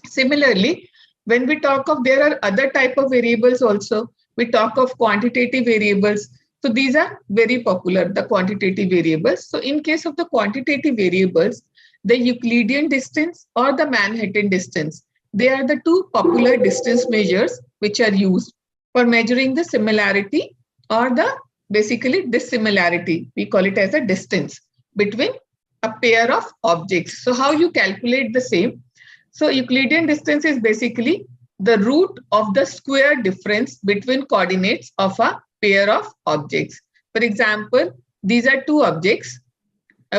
similarly, when we talk of, there are other type of variables also, we talk of quantitative variables. So these are very popular, the quantitative variables. So in case of the quantitative variables, the Euclidean distance or the Manhattan distance, they are the two popular distance measures which are used for measuring the similarity or the basically dissimilarity. We call it as a distance between a pair of objects. So how you calculate the same? So Euclidean distance is basically the root of the square difference between coordinates of a pair of objects. For example, these are two objects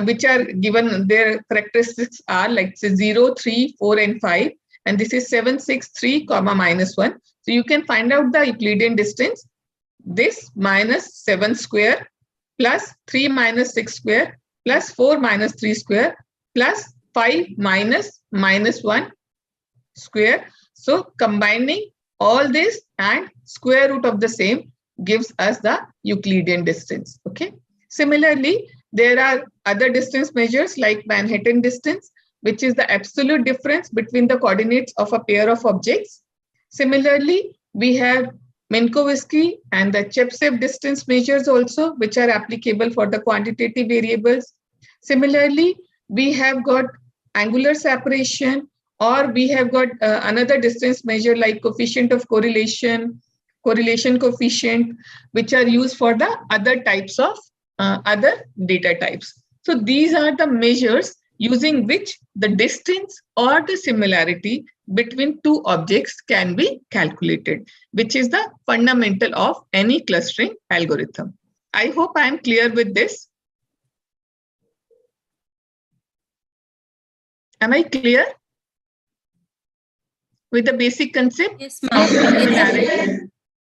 which are given, their characteristics are like say 0, 3, 4, and 5. And this is 7, 6, 3, comma, minus 1. So you can find out the Euclidean distance. This minus 7 square plus 3 minus 6 square plus 4 minus 3 square plus 5 minus 1 square. So combining all this and square root of the same gives us the Euclidean distance. Okay. Similarly, there are other distance measures like Manhattan distance, which is the absolute difference between the coordinates of a pair of objects. Similarly, we have Minkowski and the Chebyshev distance measures also, which are applicable for the quantitative variables. Similarly, we have got angular separation, or we have got another distance measure like coefficient of correlation, correlation coefficient, which are used for the other types of other data types. So these are the measures using which the distance or the similarity between two objects can be calculated, which is the fundamental of any clustering algorithm. I hope I am clear with this. Am I clear with the basic concept? Yes, of ma'am. similarity?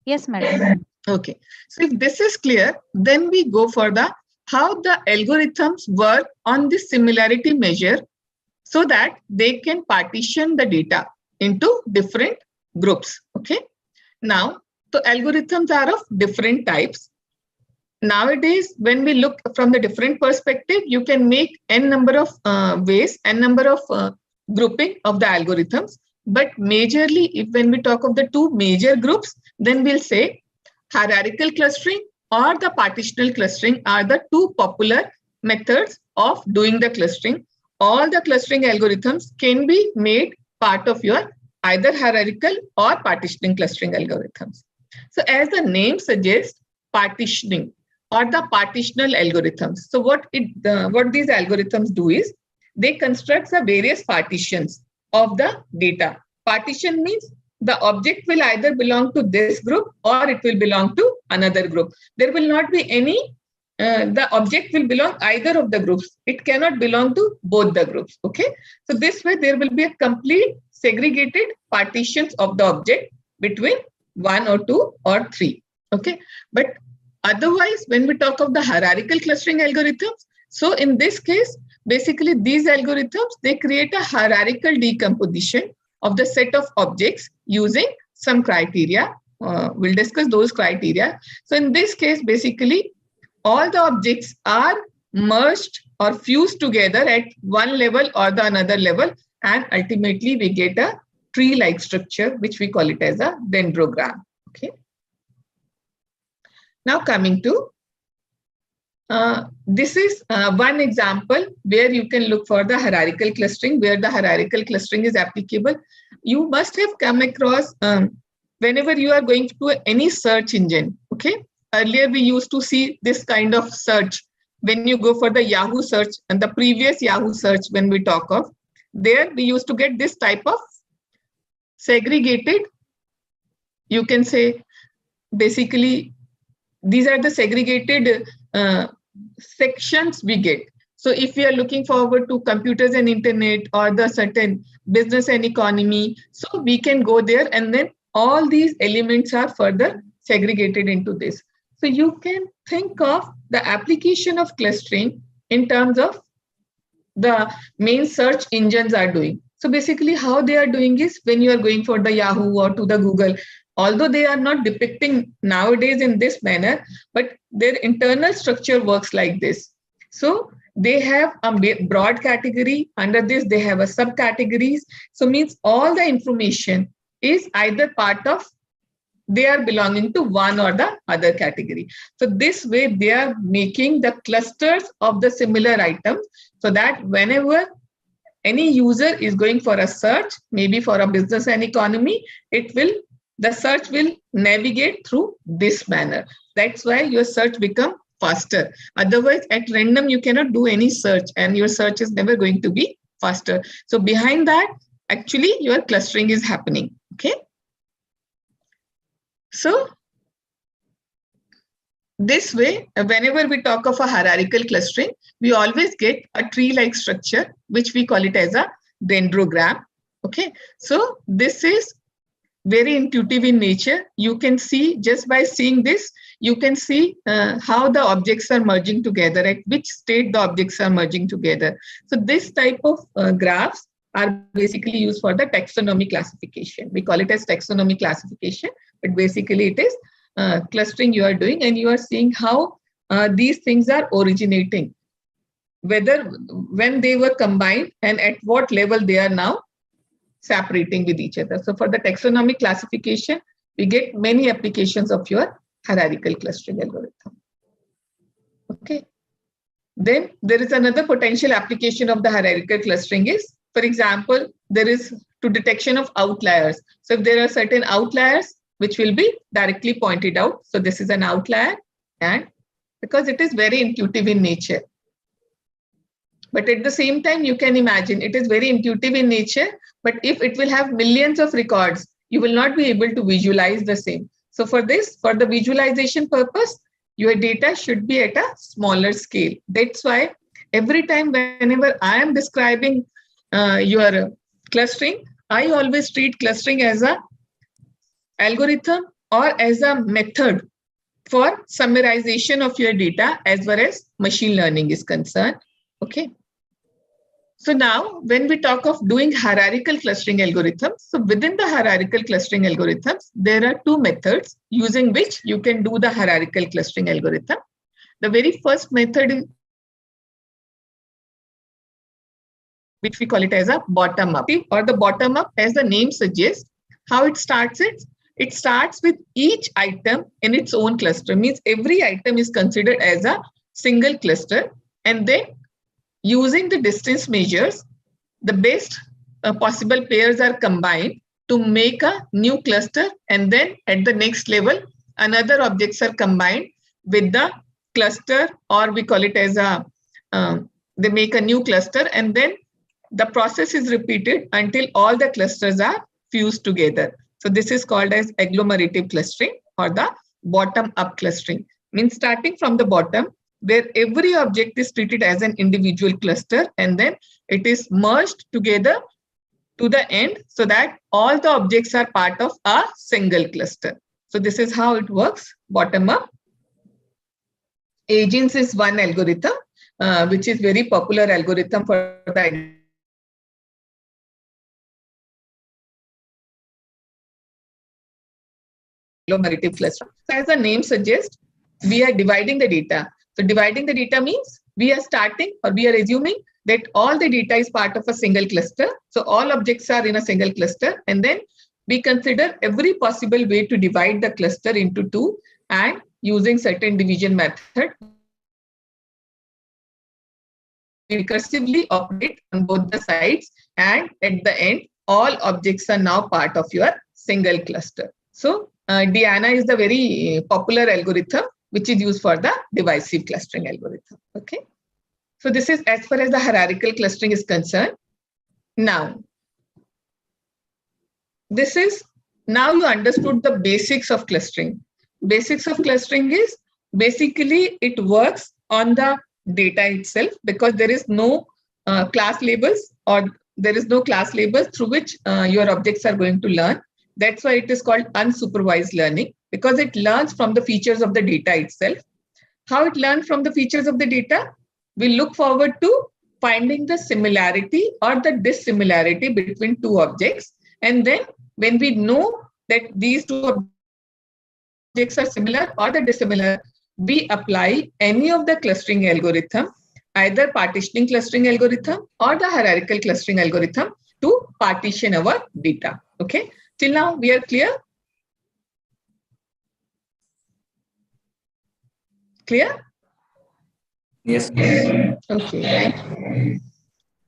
Yes, madam. Okay. So if this is clear, then we go for the how the algorithms work on this similarity measure so that they can partition the data into different groups. Okay. Now, the algorithms are of different types. Nowadays, when we look from the different perspective, you can make n number of ways, n number of grouping of the algorithms. But majorly, if when we talk of the two major groups, then we'll say hierarchical clustering or the partitional clustering are the two popular methods of doing the clustering. All the clustering algorithms can be made part of your either hierarchical or partitioning clustering algorithms. So as the name suggests, partitioning or the partitional algorithms. So what these algorithms do is they construct the various partitions of the data. Partition means the object will either belong to this group or it will belong to another group. There will not be any, the object will belong either of the groups. It cannot belong to both the groups. Okay. So this way there will be a complete segregated partitions of the object between 1 or 2 or 3. Okay. But otherwise, when we talk of the hierarchical clustering algorithms, so in this case, basically these algorithms, they create a hierarchical decomposition of the set of objects using some criteria. We'll discuss those criteria. So in this case, basically, all the objects are merged or fused together at one level or the another level. And ultimately, we get a tree-like structure, which we call it as a dendrogram. Okay. Now coming to, this is one example where you can look for the hierarchical clustering, where the hierarchical clustering is applicable. You must have come across whenever you are going to any search engine. Okay. Earlier, we used to see this kind of search when you go for the Yahoo search and the previous Yahoo search when we talk of, there we used to get this type of segregated, you can say, basically, these are the segregated sections we get. So if we are looking forward to computers and internet or the certain business and economy, so we can go there and then all these elements are further segregated into this. So you can think of the application of clustering in terms of the main search engines are doing. So basically how they are doing is when you are going for the Yahoo or to the Google, although they are not depicting nowadays in this manner, but their internal structure works like this. So they have a broad category. Under this, they have a subcategories. So means all the information is either part of they are belonging to one or the other category. So this way they are making the clusters of the similar items, so that whenever any user is going for a search, maybe for a business and economy, the search will navigate through this manner. That's why your search become faster. Otherwise, at random, you cannot do any search and your search is never going to be faster. So behind that, actually, your clustering is happening. Okay. So this way, whenever we talk of a hierarchical clustering, we always get a tree-like structure, which we call it as a dendrogram. Okay. So this is very intuitive in nature. You can see, just by seeing this, you can see how the objects are merging together, at which state the objects are merging together. So this type of graphs are basically used for the taxonomy classification. We call it as taxonomy classification, but basically it is clustering you are doing, and you are seeing how these things are originating, whether when they were combined and at what level they are now separating with each other. So for the taxonomy classification, we get many applications of your hierarchical clustering algorithm. Okay. Then there is another potential application of the hierarchical clustering is, for example, there is to detection of outliers. So if there are certain outliers which will be directly pointed out. So this is an outlier, and because it is very intuitive in nature. But at the same time, you can imagine it is very intuitive in nature, but if it will have millions of records, you will not be able to visualize the same. So for this, for the visualization purpose, your data should be at a smaller scale. That's why every time whenever I am describing your clustering, I always treat clustering as a algorithm or as a method for summarization of your data as far as machine learning is concerned. Okay. So now when we talk of doing hierarchical clustering algorithms, so within the hierarchical clustering algorithms, there are two methods using which you can do the hierarchical clustering algorithm. The very first method is, which we call it as a bottom up, or the bottom up, as the name suggests. How it starts is, it starts with each item in its own cluster, means every item is considered as a single cluster, and then using the distance measures, the best possible pairs are combined to make a new cluster, and then at the next level, another objects are combined with the cluster, or we call it as a, they make a new cluster, and then the process is repeated until all the clusters are fused together. So this is called as agglomerative clustering or the bottom-up clustering. Means starting from the bottom, where every object is treated as an individual cluster, and then it is merged together to the end so that all the objects are part of a single cluster. So this is how it works, bottom-up. Agents is one algorithm, which is very popular algorithm for the agglomerative cluster. So as the name suggests, we are dividing the data. So dividing the data means we are starting, or we are assuming that all the data is part of a single cluster. So all objects are in a single cluster, and then we consider every possible way to divide the cluster into two, and using certain division method, we recursively operate on both the sides, and at the end, all objects are now part of your single cluster. So Diana is the very popular algorithm which is used for the divisive clustering algorithm. Okay. So this is as far as the hierarchical clustering is concerned. Now, this is, now you understood the basics of clustering. Basics of clustering is basically it works on the data itself, because there is no class labels, or there is no class labels through which your objects are going to learn. That's why it is called unsupervised learning, because it learns from the features of the data itself. How it learns from the features of the data? We look forward to finding the similarity or the dissimilarity between two objects. And then when we know that these two objects are similar or the dissimilar, we apply any of the clustering algorithm, either partitioning clustering algorithm or the hierarchical clustering algorithm, to partition our data. Okay. Till now, we are clear? Clear? Yes. Okay, right.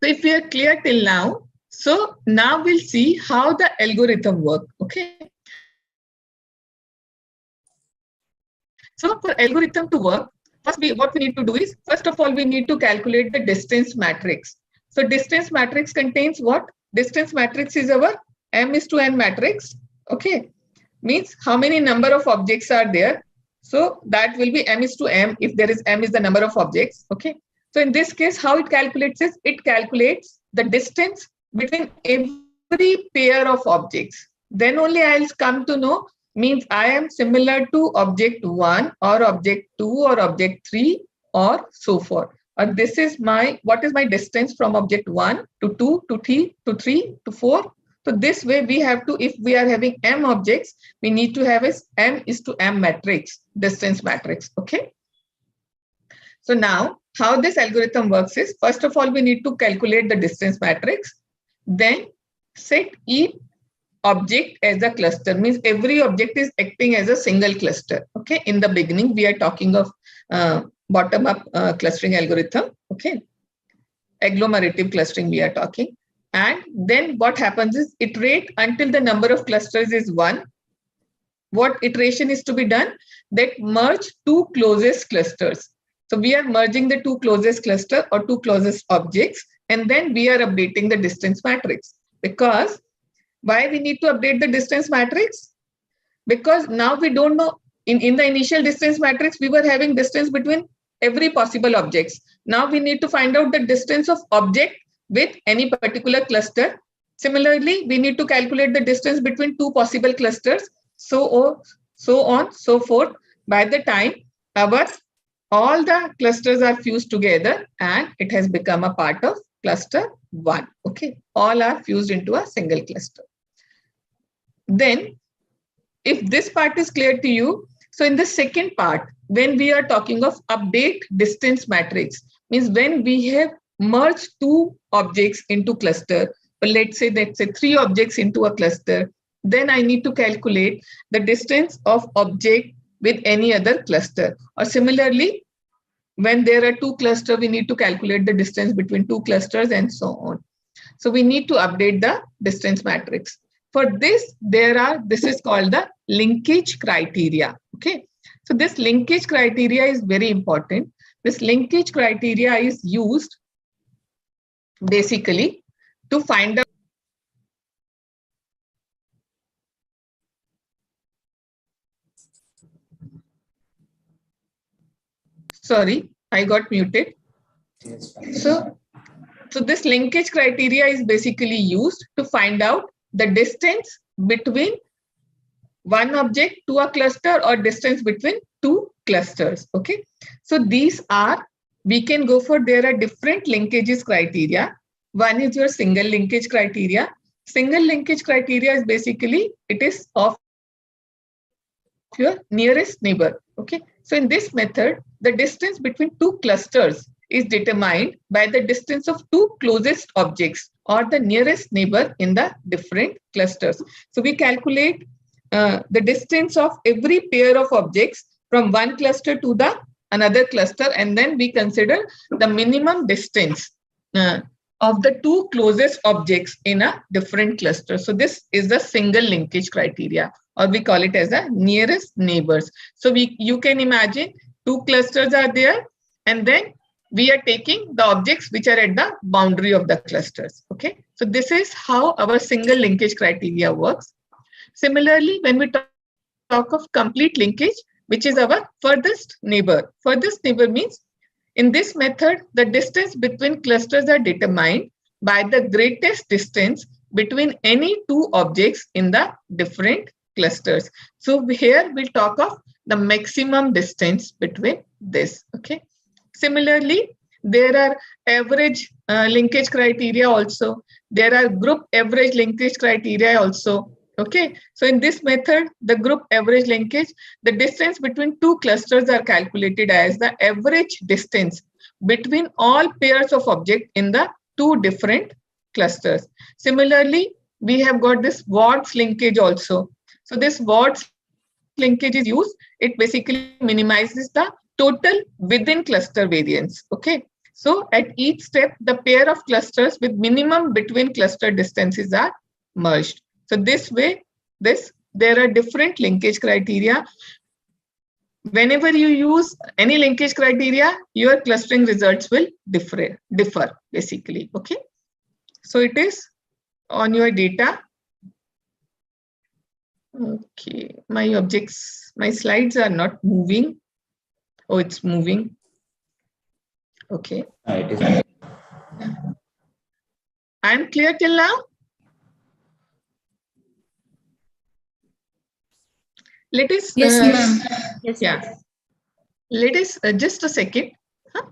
So if we are clear till now, so now we'll see how the algorithm works. Okay. So for algorithm to work, what we need to do is, first of all, we need to calculate the distance matrix. So distance matrix contains what? Distance matrix is our m is to n matrix. Okay. Means how many number of objects are there. So that will be m is to m if there is m is the number of objects. Okay. So in this case, how it calculates is, it calculates the distance between every pair of objects. Then only I'll come to know, means I am similar to object 1 or object 2 or object 3 or so forth. Or this is my, what is my distance from object 1 to 2 to 3 to 3 to 4. So this way we have to, if we are having m objects, we need to have a m is to m matrix, distance matrix. Okay. So now how this algorithm works is, first of all, we need to calculate the distance matrix, then set each object as a cluster, means every object is acting as a single cluster. Okay. In the beginning, we are talking of bottom-up clustering algorithm. Okay. Agglomerative clustering we are talking. And then what happens is, iterate until the number of clusters is 1. What iteration is to be done? That merge two closest clusters. So we are merging the two closest cluster or two closest objects, and then we are updating the distance matrix. Because why we need to update the distance matrix? Because now we don't know, in the initial distance matrix, we were having distance between every possible objects. Now we need to find out the distance of object with any particular cluster. Similarly, we need to calculate the distance between two possible clusters, so on, so forth. By the time all the clusters are fused together and it has become a part of cluster 1. Okay, all are fused into a single cluster. Then, if this part is clear to you, so in the second part, when we are talking of update distance matrix, means when we have merged two objects into cluster, but let's say 3 objects into a cluster, then I need to calculate the distance of object with any other cluster. Or similarly, when there are 2 clusters, we need to calculate the distance between 2 clusters and so on. So we need to update the distance matrix. For this, this is called the linkage criteria. Okay. So this linkage criteria is very important. This linkage criteria is used basically to find out. Sorry, I got muted. So this linkage criteria is basically used to find out the distance between one object to a cluster or distance between 2 clusters. Okay. So these are, we can go for, there are different linkages criteria. One is your single linkage criteria. Single linkage criteria is basically, it is of your nearest neighbor. Okay. So in this method, the distance between 2 clusters is determined by the distance of 2 closest objects or the nearest neighbor in the different clusters. So we calculate the distance of every pair of objects from one cluster to the another cluster, and then we consider the minimum distance of the 2 closest objects in a different cluster. So this is the single linkage criteria, or we call it as the nearest neighbors. So you can imagine 2 clusters are there, and then we are taking the objects which are at the boundary of the clusters. Okay. So this is how our single linkage criteria works. Similarly, when we talk of complete linkage, which is our furthest neighbor. Furthest neighbor means, in this method, the distance between clusters are determined by the greatest distance between any 2 objects in the different clusters. So here we'll talk of the maximum distance between this. Okay. Similarly, there are average linkage criteria also. There are group average linkage criteria also. Okay. So in this method, the group average linkage, the distance between 2 clusters are calculated as the average distance between all pairs of objects in the 2 different clusters. Similarly, we have got this Wards linkage also. So this Wards linkage is used. It basically minimizes the total within cluster variance. Okay. So at each step, the pair of clusters with minimum between cluster distances are merged. So this way, there are different linkage criteria. Whenever you use any linkage criteria, your clustering results will differ basically. Okay. So it is on your data. Okay, my slides are not moving. Oh, it's moving. Okay. It is. I'm clear till now? Let us. Yes, ma'am. Yes, yeah. ma'am. Let us just a second. Huh?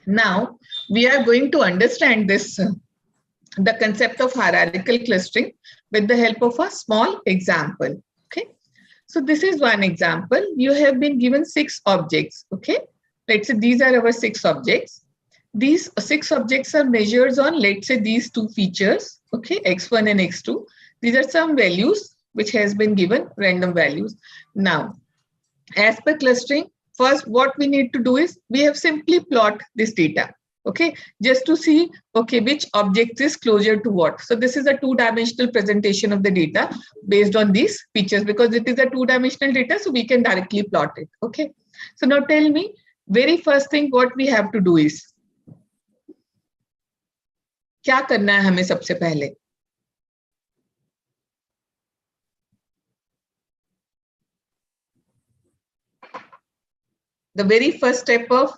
Now we are going to understand this, the concept of hierarchical clustering with the help of a small example. Okay. So this is one example. You have been given 6 objects. Okay. Let's say these are our 6 objects. These 6 objects are measures on, let's say, these 2 features. Okay. X1 and X2. These are some values which has been given, random values. Now, as per clustering, first, what we need to do is we have simply plot this data, okay, just to see, okay, which object is closer to what. So this is a 2-dimensional presentation of the data based on these features, because it is a 2-dimensional data, so we can directly plot it, okay. So now tell me, very first thing what we have to do is, क्या करना है हमें सबसे पहले? The very first step of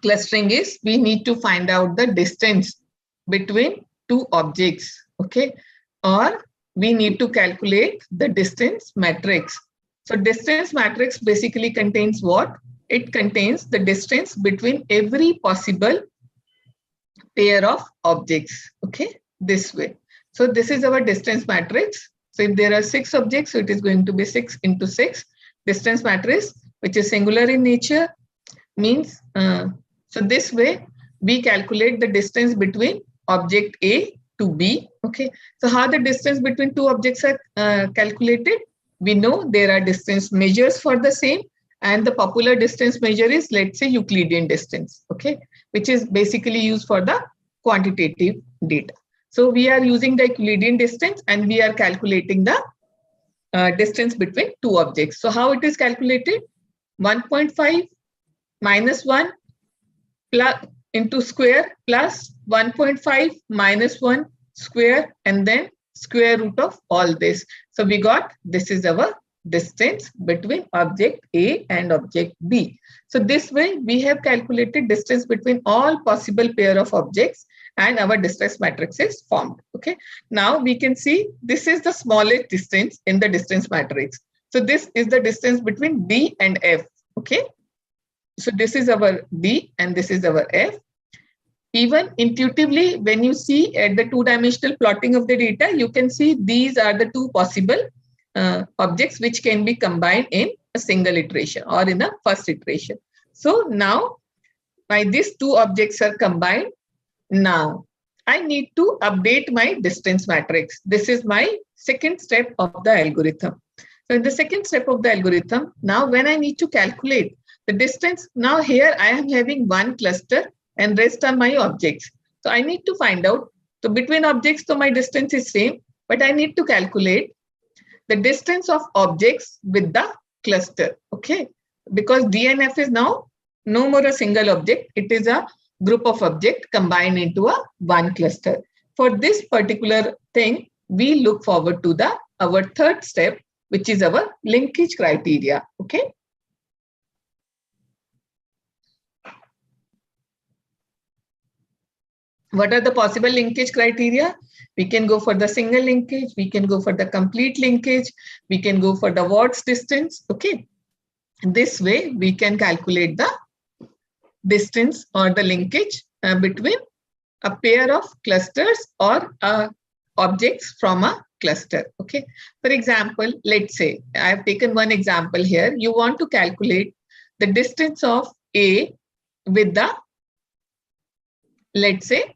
clustering is we need to find out the distance between 2 objects, okay? Or we need to calculate the distance matrix. So distance matrix basically contains what? It contains the distance between every possible pair of objects, okay? This way. So this is our distance matrix. So if there are 6 objects, so it is going to be 6 into 6 distance matrix, which is singular in nature, means, so this way we calculate the distance between object A to B, okay. So how the distance between 2 objects are calculated? We know there are distance measures for the same, and the popular distance measure is, let's say, Euclidean distance, okay, which is basically used for the quantitative data. So we are using the Euclidean distance and we are calculating the distance between 2 objects. So how it is calculated? 1.5 minus 1 plus into square plus 1.5 minus 1 square, and then square root of all this. So we got, this is our distance between object A and object B. So this way we have calculated distance between all possible pair of objects and our distance matrix is formed. Okay. Now we can see this is the smallest distance in the distance matrix. So this is the distance between D and F. Okay. So this is our D and this is our F. Even intuitively, when you see at the 2-dimensional plotting of the data, you can see these are the 2 possible objects which can be combined in a single iteration or in a first iteration. So now, by these 2 objects are combined, now I need to update my distance matrix. This is my second step of the algorithm. So in the second step of the algorithm, now when I need to calculate the distance, now here I am having 1 cluster and rest are my objects. So I need to find out, so between objects, so my distance is same, but I need to calculate the distance of objects with the cluster, okay? Because D and F is now no more a single object, it is a group of objects combined into a 1 cluster. For this particular thing, we look forward to our third step, which is our linkage criteria, okay? What are the possible linkage criteria? We can go for the single linkage, we can go for the complete linkage, we can go for the Watts distance, okay? This way we can calculate the distance or the linkage between a pair of clusters or objects from a cluster. Okay. For example, let's say I have taken one example here. You want to calculate the distance of A with the, let's say,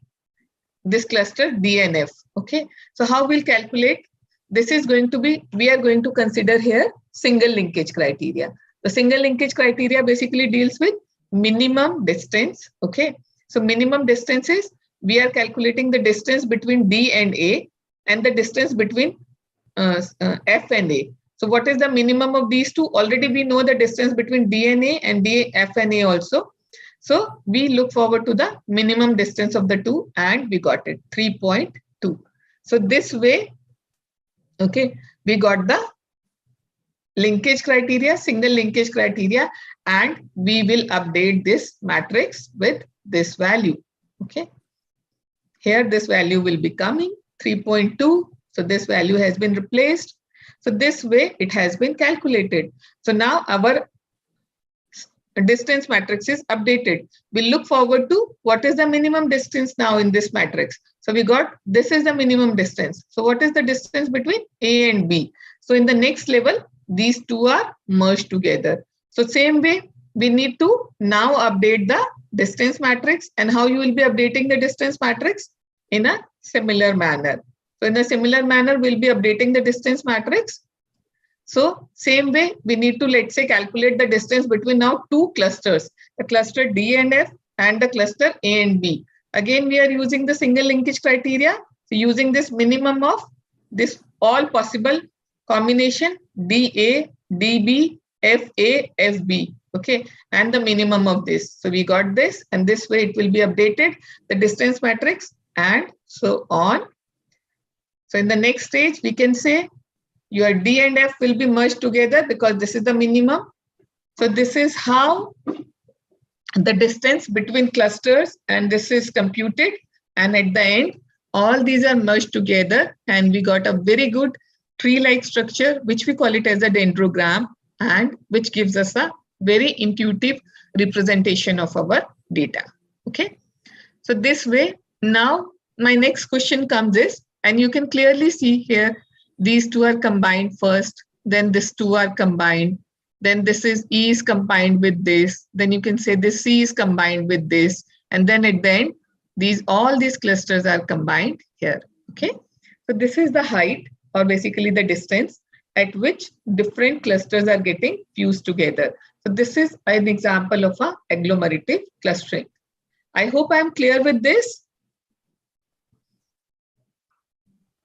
this cluster D and F. Okay. So how we'll calculate? This is going to be, we are going to consider here single linkage criteria. The single linkage criteria basically deals with minimum distance. Okay. So minimum distance is, we are calculating the distance between D and A and the distance between F and A. So what is the minimum of these two? Already we know the distance between D and A and F and A also. So we look forward to the minimum distance of the two and we got it 3.2. So this way, okay, we got the linkage criteria, single linkage criteria, and we will update this matrix with this value. Okay. Here, this value will be coming 3.2. So this value has been replaced. So this way it has been calculated. So now our distance matrix is updated. We look forward to what is the minimum distance now in this matrix. So we got, this is the minimum distance. So what is the distance between A and B? So in the next level, these two are merged together. So same way, we need to now update the distance matrix. And how you will be updating the distance matrix? In a similar manner. So in a similar manner, we'll be updating the distance matrix. So same way, we need to, let's say, calculate the distance between now two clusters, the cluster D and F and the cluster A and B. Again, we are using the single linkage criteria. So using this minimum of this all possible combination DA, DB, FA, FB. Okay, and the minimum of this. So we got this, and this way it will be updated, the distance matrix, and so on. So in the next stage, we can say your D and F will be merged together because this is the minimum. So this is how the distance between clusters and this is computed. And at the end, all these are merged together and we got a very good tree-like structure, which we call it as a dendrogram, and which gives us a very intuitive representation of our data. Okay. So this way, now my next question comes is, and you can clearly see here, these two are combined first, then these two are combined, then this is E is combined with this, then you can say this C is combined with this, and then at the end, all these clusters are combined here. Okay. So this is the height, or basically the distance at which different clusters are getting fused together. So this is an example of a agglomerative clustering. I hope I am clear with this.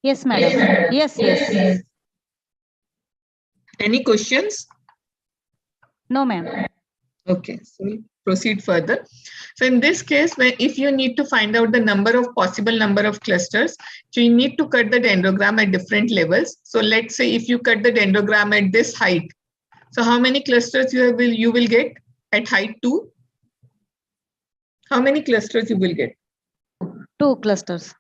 Yes, madam. Yes, yes. Any questions? No, ma'am. Okay, so we'll proceed further. So in this case, if you need to find out the possible number of clusters, so you need to cut the dendrogram at different levels. So let's say if you cut the dendrogram at this height, so how many clusters you will get at height 2? How many clusters you will get? 2 clusters.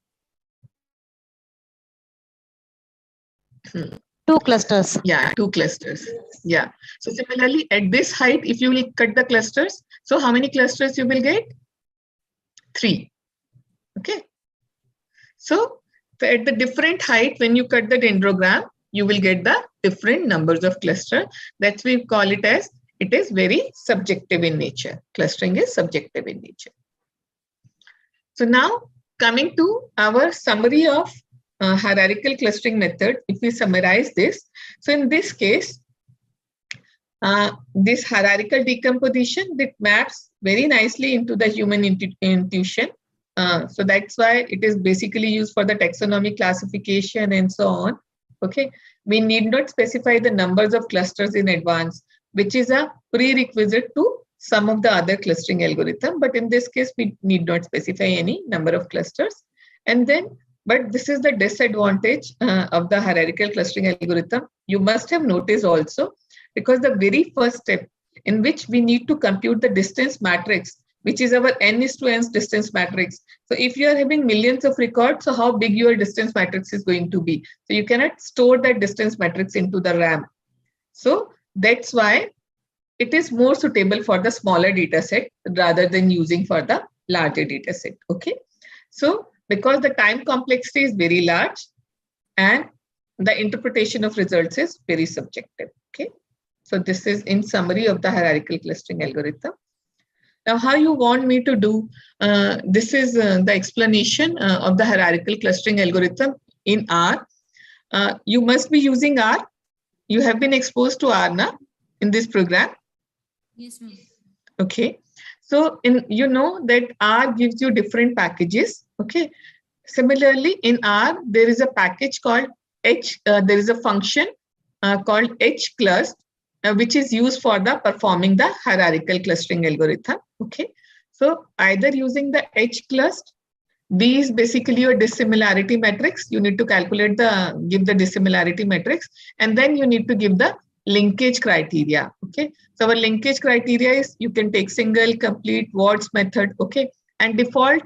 2 clusters. Yeah, 2 clusters. Yeah. So similarly, at this height, if you will cut the clusters, so how many clusters you will get? 3. Okay. So at the different height, when you cut the dendrogram, you will get the different numbers of cluster. That's why we call it as, it is very subjective in nature. Clustering is subjective in nature. So now coming to our summary of hierarchical clustering method, if we summarize this, so in this case, this hierarchical decomposition that maps very nicely into the human intuition. So that's why it is basically used for the taxonomy classification and so on. Okay, we need not specify the numbers of clusters in advance, which is a prerequisite to some of the other clustering algorithm. But in this case, we need not specify any number of clusters. And then, but this is the disadvantage of the hierarchical clustering algorithm. You must have noticed also, because the very first step in which we need to compute the distance matrix, which is our n:n distance matrix. So if you are having millions of records, so how big your distance matrix is going to be? So you cannot store that distance matrix into the RAM. So that's why it is more suitable for the smaller data set rather than using for the larger data set. Okay. So because the time complexity is very large and the interpretation of results is very subjective. Okay. So this is in summary of the hierarchical clustering algorithm. Now, how you want me to do, this is the explanation of the hierarchical clustering algorithm in R. You must be using R. You have been exposed to R now in this program. Yes, ma'am. Okay. So you know that R gives you different packages. Okay. Similarly, in R, there is a package called H, there is a function called hclust, which is used for the performing the hierarchical clustering algorithm. Okay. So either using the hclust, B is basically your dissimilarity matrix. You need to calculate give the dissimilarity matrix, and then you need to give the linkage criteria. Okay. So our linkage criteria is you can take single, complete, wards method. Okay. And default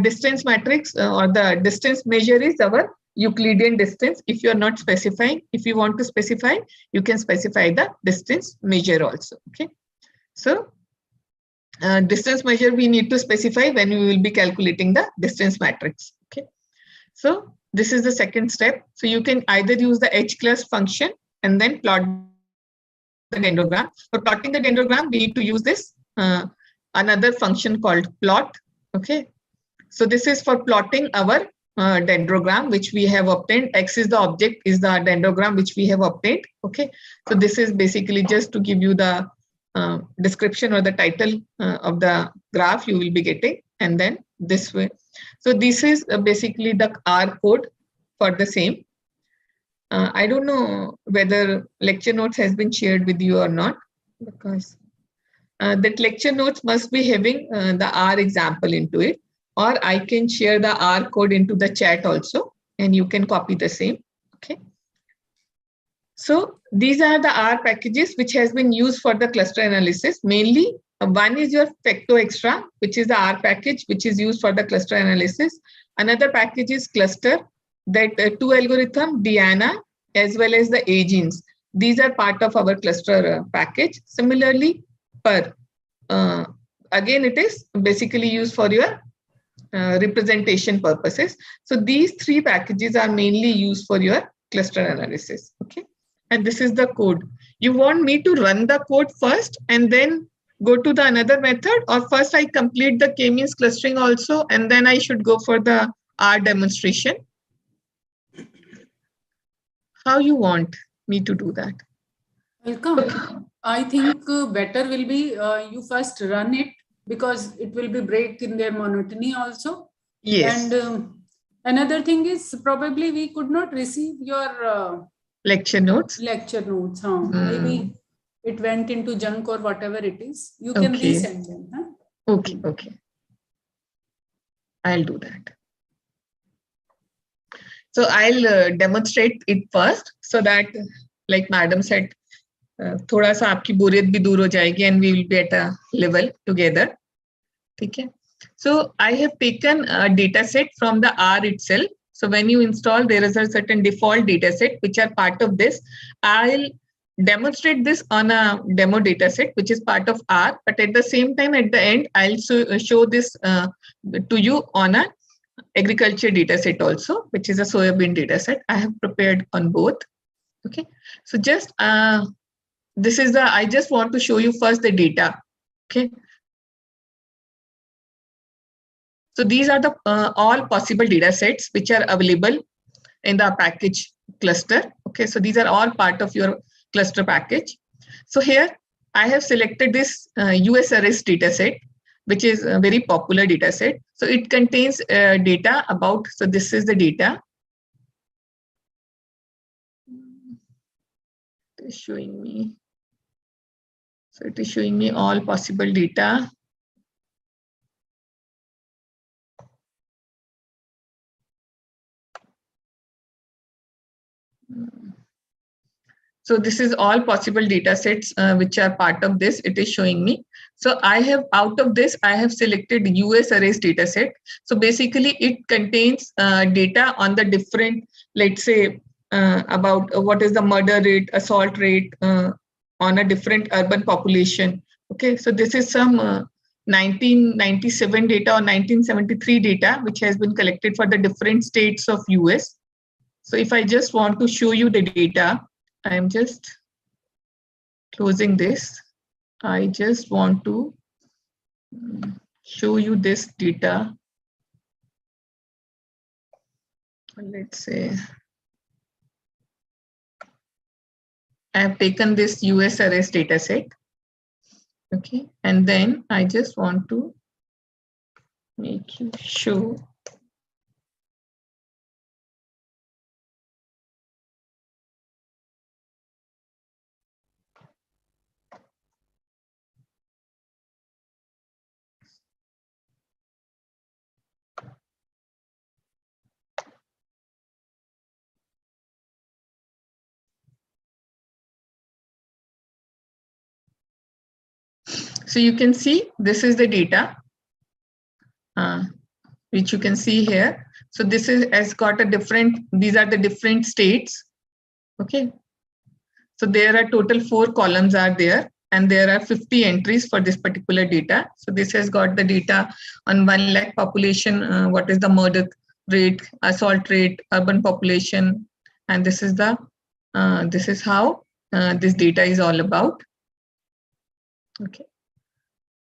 distance matrix or the distance measure is our Euclidean distance. If you are not specifying, if you want to specify, you can specify the distance measure also. Okay. So distance measure we need to specify when we will be calculating the distance matrix. Okay. So this is the second step. So you can either use the hclust function and then plot the dendrogram. For plotting the dendrogram, we need to use this another function called plot. Okay. So this is for plotting our dendrogram which we have obtained. X is the object, is the dendrogram which we have obtained. Okay. So this is basically just to give you the description or the title of the graph you will be getting, and then this way. So this is basically the R code for the same. I don't know whether lecture notes has been shared with you or not, because that lecture notes must be having the R example into it, or I can share the R code into the chat also, and you can copy the same. Okay. So these are the R packages which has been used for the cluster analysis. Mainly, one is your FectoExtra, which is the R package which is used for the cluster analysis. Another package is cluster, that two algorithm, Diana as well as the AGENS. These are part of our cluster package. Similarly, PER, again it is basically used for your representation purposes. So these three packages are mainly used for your cluster analysis. Okay. And this is the code. You want me to run the code first and then go to the another method, or first I complete the k-means clustering also and then I should go for the R demonstration? How you want me to do that? Welcome. Okay. I think better will be you first run it, because it will be break in their monotony also. Yes. And another thing is probably we could not receive your lecture notes. Maybe it went into junk or whatever it is. You can resend them. Huh? Okay. Okay. I'll do that. So I'll demonstrate it first so that, like Madam said, थोड़ा सा आपकी बोरियत भी दूर हो जाएगी and we will be at a level together. ठीक है. So I have taken a data set from the R itself. So when you install, there is a certain default data set which are part of this. I'll demonstrate this on a demo data set which is part of R, but at the same time at the end I'll show this to you on a agriculture data set also, which is a soybean data set. I have prepared on both. Okay. So just this is I just want to show you first the data. Okay. So these are the all possible data sets which are available in the package cluster. Okay. So these are all part of your cluster package. So here I have selected this USRS data set, which is a very popular data set. So it contains data about, so this is the data. It is showing me. So it is showing me all possible data. So this is all possible data sets which are part of this. It is showing me. So I have, out of this, I have selected USRS data set. So basically it contains data on the different, let's say, about what is the murder rate, assault rate on a different urban population. Okay, so this is some 1997 data or 1973 data, which has been collected for the different states of US. So if I just want to show you the data, I am just closing this. I just want to show you this data. Let's say I have taken this US arrest data set. Okay, and then I just want to make you show. So you can see this is the data, which you can see here. So this has got a different, these are the different states. Okay. So there are total 4 columns are there, and there are 50 entries for this particular data. So this has got the data on 1 lakh population, what is the murder rate, assault rate, urban population, and this is the this is how this data is all about. Okay.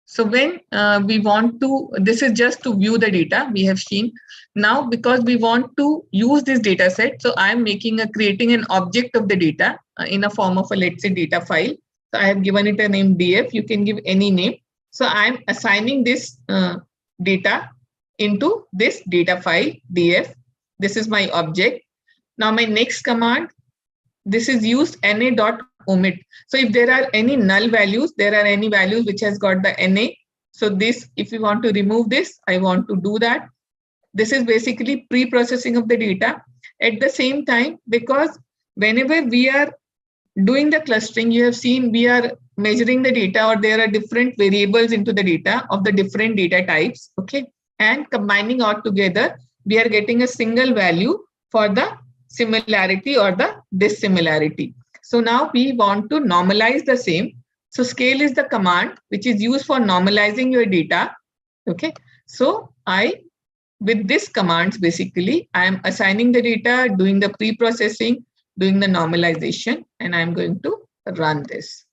So when we want to, this is just to view the data we have seen. Now, because we want to use this data set, so I'm creating an object of the data in a form of a, let's say, data file. So I have given it a name DF. You can give any name. So I'm assigning this data into this data file DF. This is my object. Now my next command, this is used na.omit. So if there are any null values, there are any values which has got the NA. So this, if you want to remove this, I want to do that. This is basically pre-processing of the data. At the same time, because whenever we are doing the clustering, you have seen we are measuring the data, or there are different variables into the data of the different data types. Okay. And combining all together, we are getting a single value for the similarity or the dissimilarity. So now we want to normalize the same. So scale is the command which is used for normalizing your data. Okay. So with this commands, basically, I am assigning the data, doing the pre-processing, doing the normalization, and I'm going to run this.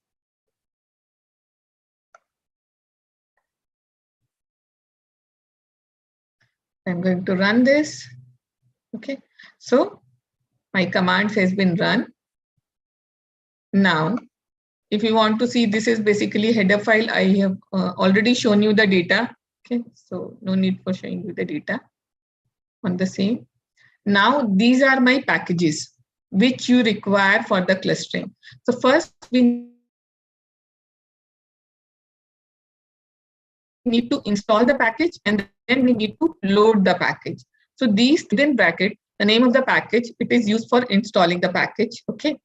I'm going to run this. Okay. So my commands has been run. Now, if you want to see, this is basically header file. I have already shown you the data. Okay, so no need for showing you the data on the same. Now, these are my packages which you require for the clustering. So first, we need to install the package, and then we need to load the package. So these within bracket, the name of the package, it is used for installing the package. Okay.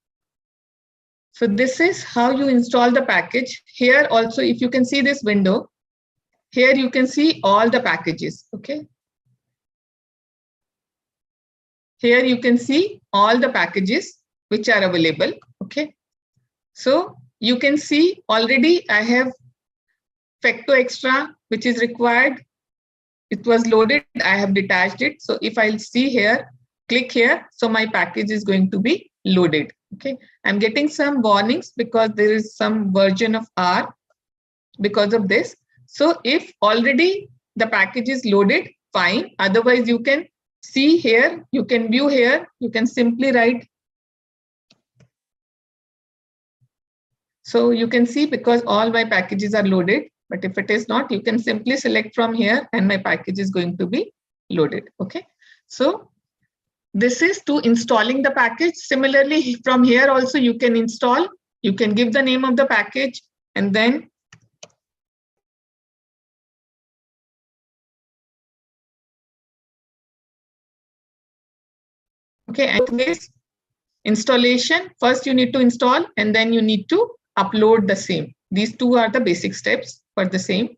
So this is how you install the package. Here also, if you can see this window, here you can see all the packages. Okay. Here you can see all the packages which are available. Okay. So you can see already I have Facto Extra, which is required. It was loaded. I have detached it. So if I'll see here, click here. So my package is going to be loaded. Okay. I'm getting some warnings because there is some version of R because of this. So if already the package is loaded, fine. Otherwise, you can see here, you can view here, you can simply write. So you can see because all my packages are loaded, but if it is not, you can simply select from here and my package is going to be loaded. Okay. So this is to installing the package. Similarly, from here also you can install, you can give the name of the package, and then okay, and this installation, first you need to install and then you need to upload the same. These two are the basic steps for the same.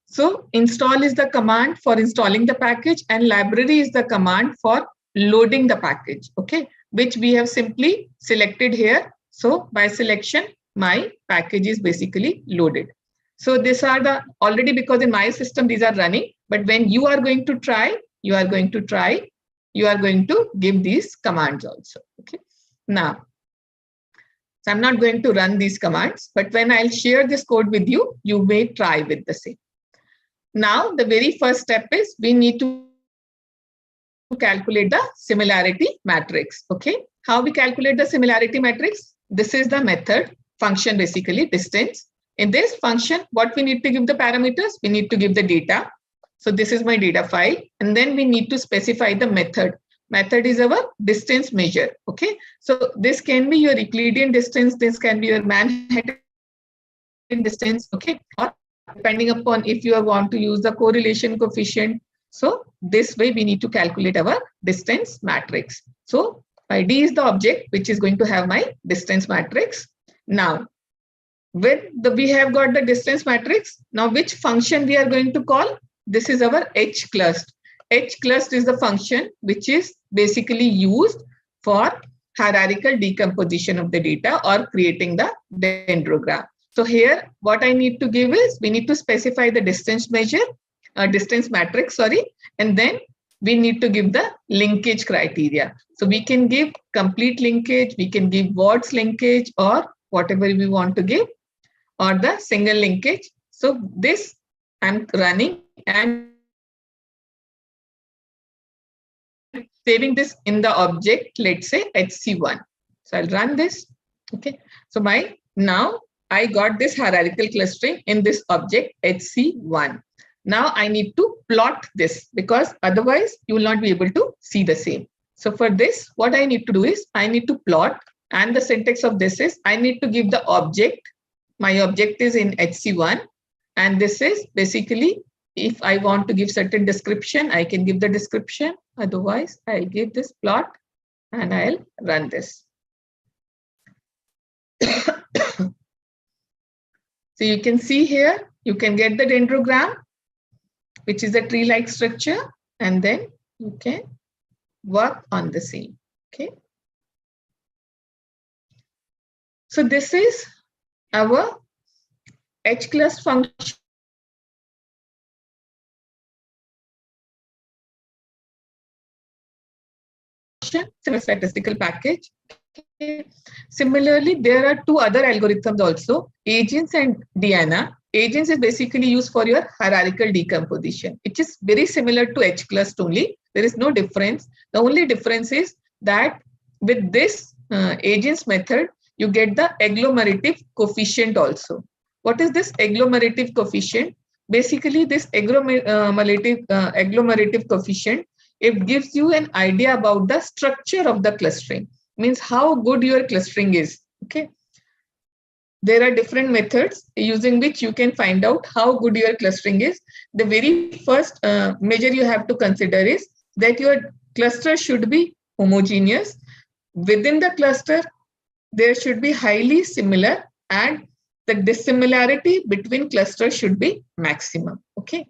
So install is the command for installing the package, and library is the command for loading the package, okay, which we have simply selected here. So by selection, my package is basically loaded. So these are the already, because in my system these are running, but when you are going to try, you are going to give these commands also. Okay. Now, so I'm not going to run these commands, but when I'll share this code with you, you may try with the same. Now, the very first step is we need to calculate the similarity matrix. Okay. How we calculate the similarity matrix? This is the method function, basically distance. In this function, what we need to give the parameters? We need to give the data. So this is my data file. And then we need to specify the method. Method is our distance measure. Okay. So this can be your Euclidean distance. This can be your Manhattan distance. Okay. Or depending upon if you want to use the correlation coefficient. So this way we need to calculate our distance matrix. So ID is the object which is going to have my distance matrix. Now, we have got the distance matrix. Now, which function we are going to call? This is our hclust. Hclust is the function which is basically used for hierarchical decomposition of the data or creating the dendrogram. So here, what I need to give is we need to specify the distance measure, distance matrix, sorry, and then we need to give the linkage criteria. So we can give complete linkage, we can give Watts linkage, or whatever we want to give, or the single linkage. So this I'm running and saving this in the object, let's say HC1. So I'll run this. Okay. So now I got this hierarchical clustering in this object HC1. Now I need to plot this because otherwise you will not be able to see the same. So for this, what I need to do is I need to plot, and the syntax of this is I need to give the object. My object is in HC1, and this is basically if I want to give certain description, I can give the description. Otherwise, I'll give this plot and I'll run this. So you can see here, you can get the dendrogram, which is a tree-like structure, and then you can work on the same. Okay. So this is our hclust function. Statistical package. Okay. Similarly, there are two other algorithms also, Agents and Diana. Agents is basically used for your hierarchical decomposition. It is very similar to hclust only. There is no difference. The only difference is that with this agents method, you get the agglomerative coefficient also. What is this agglomerative coefficient? Basically, this agglomerative coefficient, it gives you an idea about the structure of the clustering, means how good your clustering is. Okay. There are different methods using which you can find out how good your clustering is. The very first measure you have to consider is that your cluster should be homogeneous. Within the cluster, there should be highly similar, and the dissimilarity between clusters should be maximum. Okay.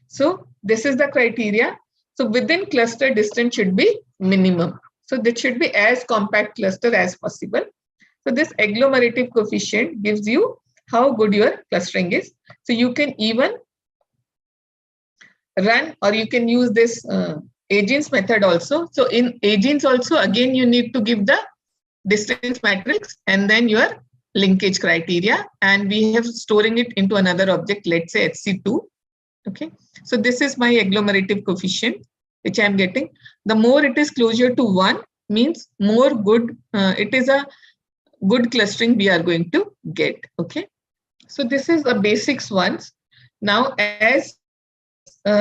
So this is the criteria. So within cluster, distance should be minimum. So that should be as compact cluster as possible. So this agglomerative coefficient gives you how good your clustering is. So you can even run, or you can use this agents method also. So in agents also, again, you need to give the distance matrix and then your linkage criteria. And we have storing it into another object, let's say HC2. Okay. So this is my agglomerative coefficient, which I'm getting. The more it is closer to 1 means more good, it is a good clustering we are going to get. Okay. So this is the basics ones. Now, as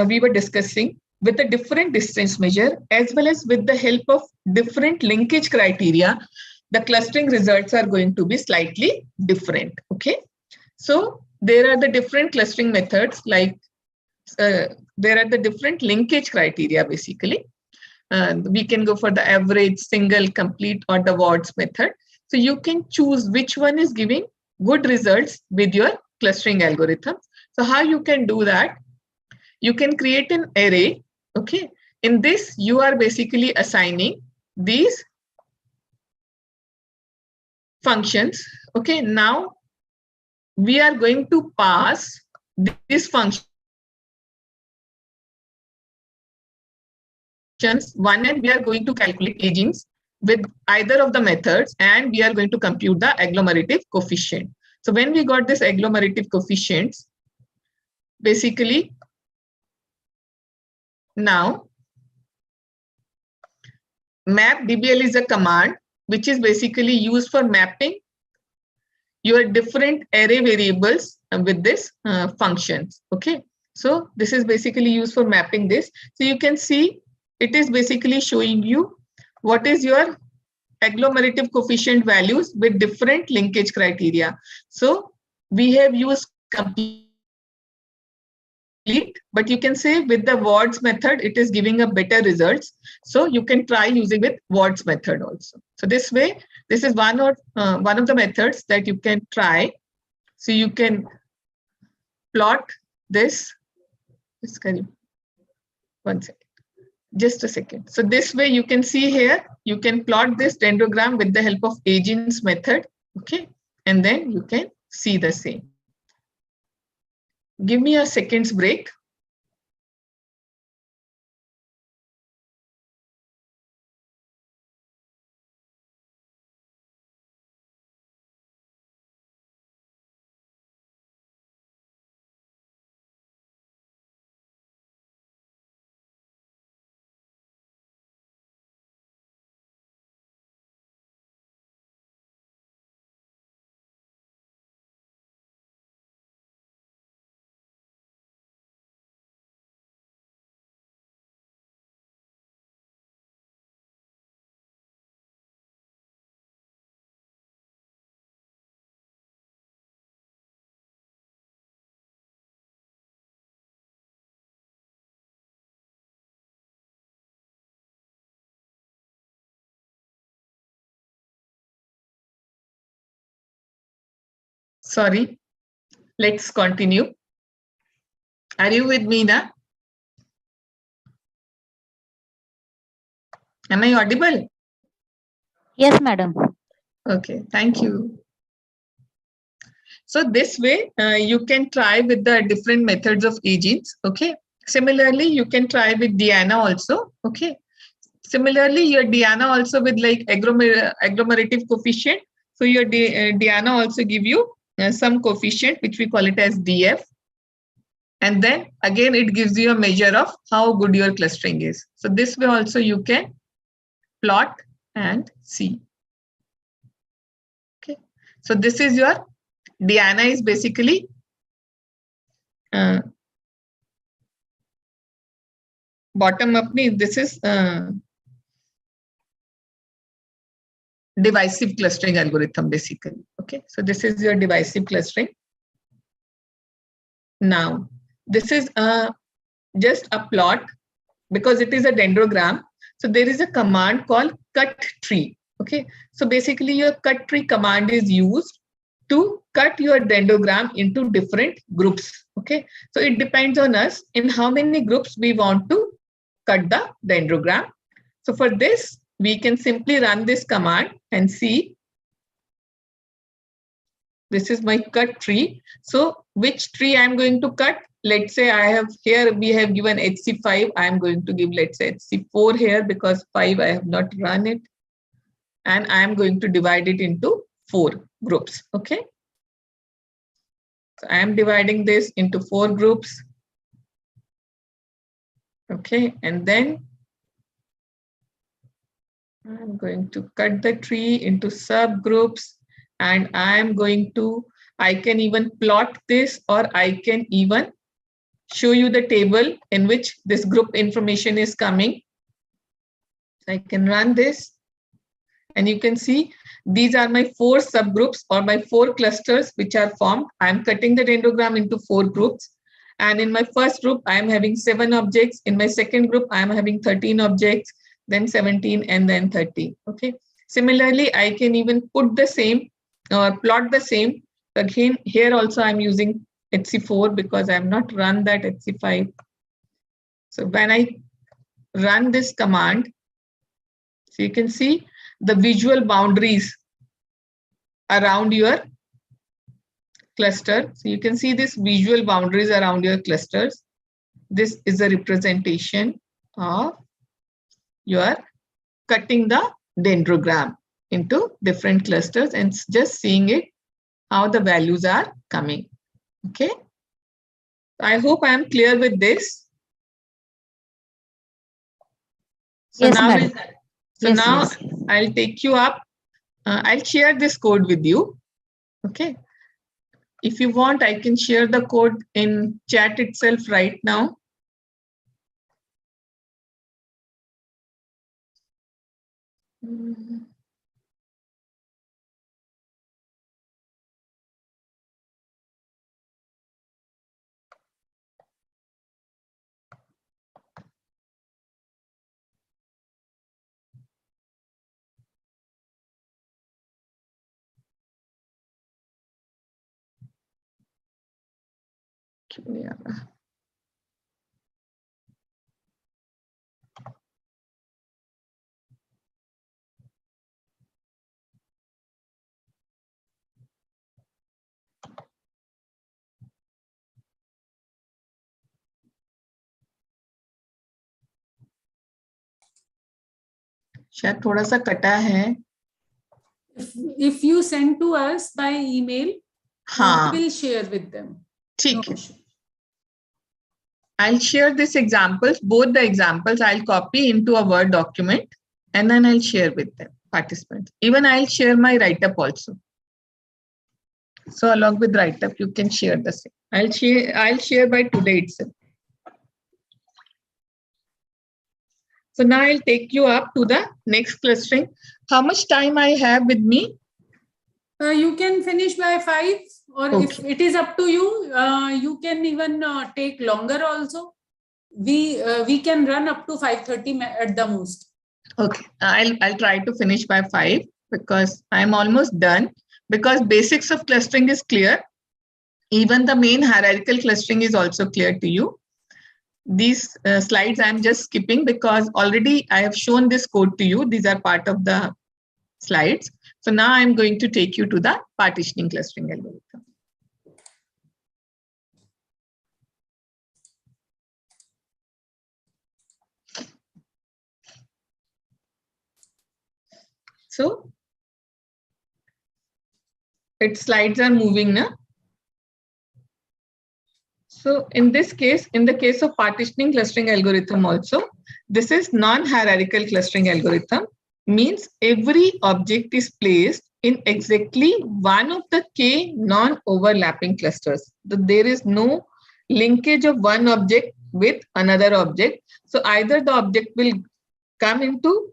we were discussing, with the different distance measure, as well as with the help of different linkage criteria, the clustering results are going to be slightly different. Okay. So there are the different clustering methods, like there are the different linkage criteria, basically. We can go for the average, single, complete, or the Watts method. So you can choose which one is giving good results with your clustering algorithm. So how you can do that? You can create an array. Okay. In this, you are basically assigning these functions. Okay. Now, we are going to pass this function one, and we are going to calculate agings with either of the methods, and we are going to compute the agglomerative coefficient. So when we got this agglomerative coefficients, basically now map DBL is a command which is basically used for mapping your different array variables with this functions. Okay, so this is basically used for mapping this. So you can see it is basically showing you what is your agglomerative coefficient values with different linkage criteria. So we have used complete, but you can say with the Wards method, it is giving a better results. So you can try using with Wards method also. So this way, this is one of the methods that you can try. So you can plot this. One second. Just a second. So this way you can see here, you can plot this dendrogram with the help of Agins method. Okay. And then you can see the same. Give me a second's break. Sorry, let's continue. Are you with me now? Am I audible? Yes, madam. Okay, thank you. So this way, you can try with the different methods of Agins. Okay. Similarly, you can try with Diana also. Okay. Similarly, your Diana also with like agglomerative coefficient. So your Diana also give you some coefficient, which we call it as DF. And then again, it gives you a measure of how good your clustering is. So this way also you can plot and see. Okay. So this is your Diana is basically bottom up. This is divisive clustering algorithm basically. Okay, so this is your divisive clustering. Now this is just a plot because it is a dendrogram. So there is a command called cut tree. Okay, so basically your cut tree command is used to cut your dendrogram into different groups. Okay, so it depends on us in how many groups we want to cut the dendrogram. So for this, we can simply run this command and see. This is my cut tree. So which tree I'm going to cut? Let's say I have here, we have given HC5. I'm going to give, let's say HC4 here because 5 I have not run it. And I'm going to divide it into 4 groups. Okay. So I am dividing this into 4 groups. Okay. And then I'm going to cut the tree into subgroups, and I'm going to, I can even plot this, or I can even show you the table in which this group information is coming. I can run this and you can see these are my 4 subgroups or my 4 clusters which are formed. I'm cutting the dendrogram into 4 groups. And in my first group, I'm having 7 objects. In my second group, I'm having 13 objects, then 17, and then 30. Okay. Similarly, I can even put the same or plot the same. Again, here also I'm using HC4 because I'm not run that HC5. So when I run this command, so you can see the visual boundaries around your cluster. So you can see this visual boundaries around your clusters. This is a representation of your cutting the dendrogram into different clusters and just seeing it, how the values are coming. Okay. I hope I am clear with this. So Yes, now, madam. Yes. I'll take you up. I'll share this code with you. Okay. If you want, I can share the code in chat itself right now. Yeah. शायद थोड़ा सा कटा है. If you send to us by email, हाँ. we will share with them. ठीक है. I'll share this examples, both the examples I'll copy into a Word document and then I'll share with them, participants. Even I'll share my write-up also. So along with write-up, you can share the same. I'll share by today itself. So now I'll take you up to the next clustering. How much time I have with me? You can finish by 5, or Okay. if it is up to you, you can even take longer also. We can run up to 5:30 at the most. Okay, I'll try to finish by 5 because I'm almost done. Because basics of clustering is clear. Even the main hierarchical clustering is also clear to you. These slides I'm just skipping because already I have shown this code to you. These are part of the slides. So now I'm going to take you to the partitioning clustering algorithm. So its slides are moving now. So in this case, in the case of partitioning clustering algorithm also, this is non-hierarchical clustering algorithm, means every object is placed in exactly one of the k non-overlapping clusters. There is no linkage of one object with another object. So either the object will come into,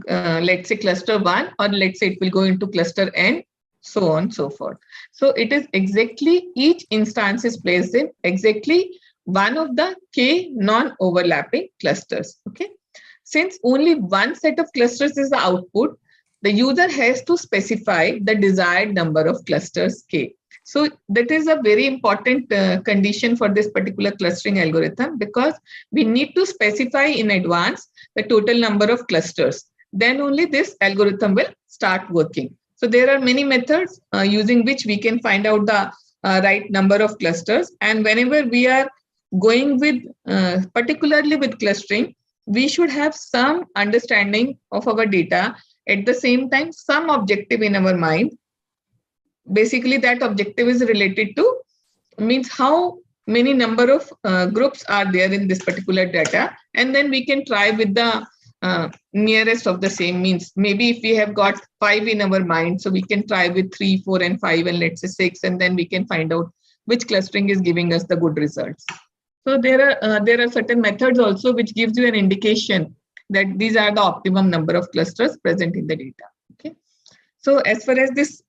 let's say, cluster 1, or let's say it will go into cluster n, so on, so forth. So it is exactly each instance is placed in exactly one of the k non-overlapping clusters. Okay. Since only one set of clusters is the output, the user has to specify the desired number of clusters k. So that is a very important condition for this particular clustering algorithm, because we need to specify in advance the total number of clusters. Then only this algorithm will start working. So there are many methods using which we can find out the right number of clusters. And whenever we are going with, particularly with clustering, we should have some understanding of our data. At the same time, some objective in our mind. Basically, that objective is related to, means how many number of groups are there in this particular data. And then we can try with the nearest of the same, means maybe if we have got 5 in our mind, so we can try with 3, 4, and 5, and let's say 6, and then we can find out which clustering is giving us the good results. So there are certain methods also which gives you an indication that these are the optimum number of clusters present in the data. Okay. So as far as this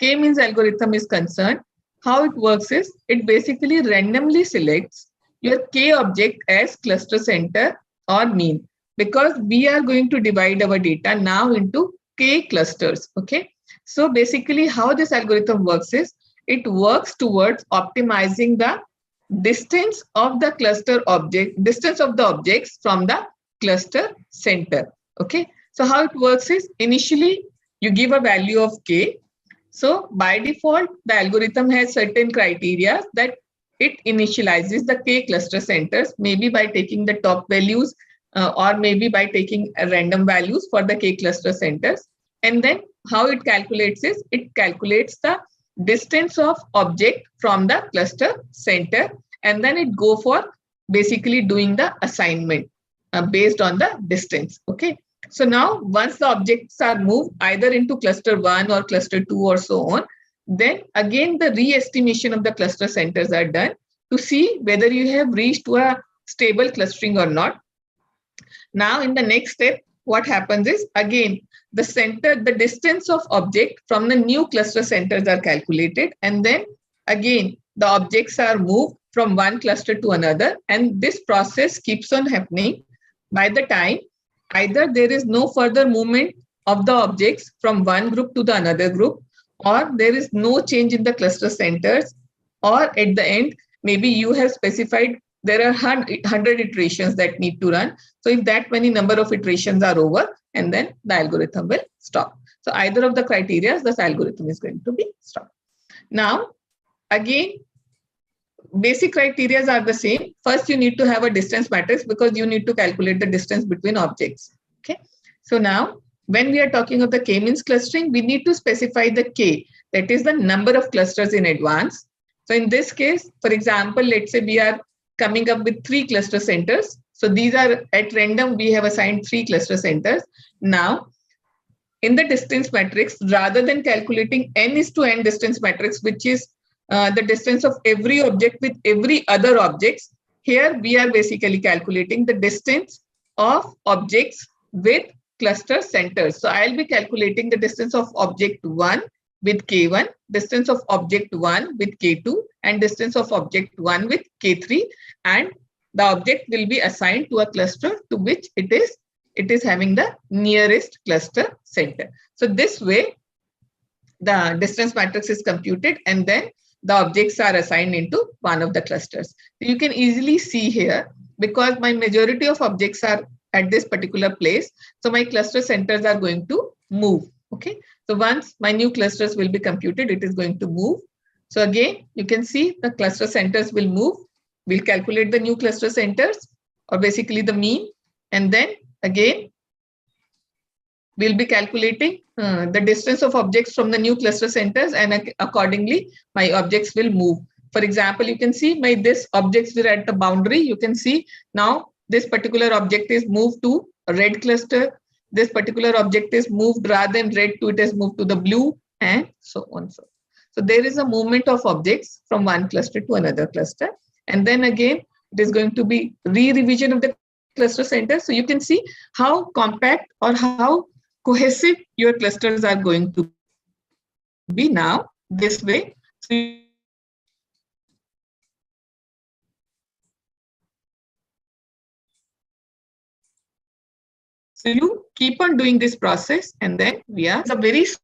k-means algorithm is concerned, how it works is it basically randomly selects your k object as cluster center or mean, because we are going to divide our data now into k clusters. Okay. So basically how this algorithm works is it works towards optimizing the distance of the cluster object, distance of the objects from the cluster center. Okay. So how it works is initially you give a value of k. So by default, the algorithm has certain criteria that it initializes the K cluster centers, maybe by taking the top values or maybe by taking random values for the K cluster centers. And then how it calculates is, it calculates the distance of object from the cluster center, and then it go for basically doing the assignment based on the distance. Okay. So now once the objects are moved either into cluster 1 or cluster 2 or so on, then again the re-estimation of the cluster centers are done to see whether you have reached to a stable clustering or not. Now in the next step, what happens is, again, the distance of object from the new cluster centers are calculated, and then again the objects are moved from one cluster to another, and this process keeps on happening by the time either there is no further movement of the objects from one group to the another group, or there is no change in the cluster centers, or at the end, maybe you have specified there are 100 iterations that need to run. So if that many number of iterations are over, and then the algorithm will stop. So either of the criteria, this algorithm is going to be stopped. Now, again, basic criteria are the same. First, you need to have a distance matrix because you need to calculate the distance between objects. Okay. So now, when we are talking of the K-means clustering, we need to specify the K, that is the number of clusters in advance. So in this case, for example, let's say we are coming up with 3 cluster centers. So these are at random, we have assigned 3 cluster centers. Now, in the distance matrix, rather than calculating n:n distance matrix, which is the distance of every object with every other objects, here we are basically calculating the distance of objects with cluster centers. So I'll be calculating the distance of object 1 with K1, distance of object 1 with K2, and distance of object 1 with K3, and the object will be assigned to a cluster to which it is having the nearest cluster center. So this way, the distance matrix is computed, and then the objects are assigned into one of the clusters. You can easily see here, because my majority of objects are at this particular place, so my cluster centers are going to move. Okay. So once my new clusters will be computed, it is going to move. So again, you can see the cluster centers will move. We'll calculate the new cluster centers, or basically the mean. And then again, we'll be calculating the distance of objects from the new cluster centers, and accordingly, my objects will move. For example, you can see this objects were at the boundary. You can see now this particular object is moved to a red cluster. This particular object is moved, rather than red to it has moved to the blue, and so on. So there is a movement of objects from one cluster to another cluster. And then again, it is going to be re-revision of the cluster center. So you can see how compact or how cohesive your clusters are going to be now this way. So you keep on doing this process, and then we are a very small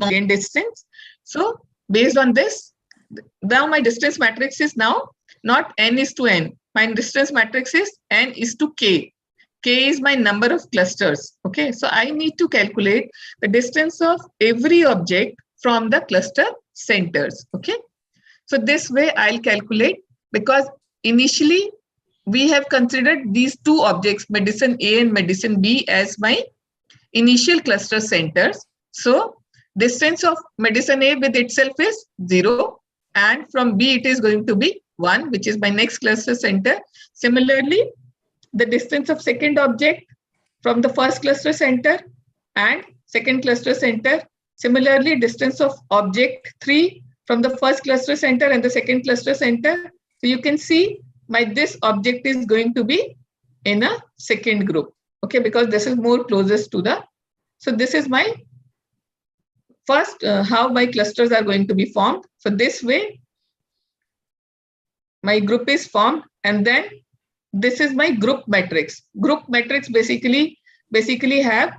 distance. So based on this, now my distance matrix is now not n:n. My distance matrix is n:k. K is my number of clusters. Okay, so I need to calculate the distance of every object from the cluster centers. Okay, so this way I'll calculate, because initially we have considered these two objects, medicine A and medicine B, as my initial cluster centers. So distance of medicine A with itself is 0, and from B it is going to be 1, which is my next cluster center. Similarly, the distance of second object from the first cluster center and second cluster center. Similarly, distance of object 3 from the first cluster center and the second cluster center. So you can see this object is going to be in a second group. Okay, because this is more closest to the. So this is my first how my clusters are going to be formed. So this way, my group is formed, and then this is my group matrix. Group matrix basically have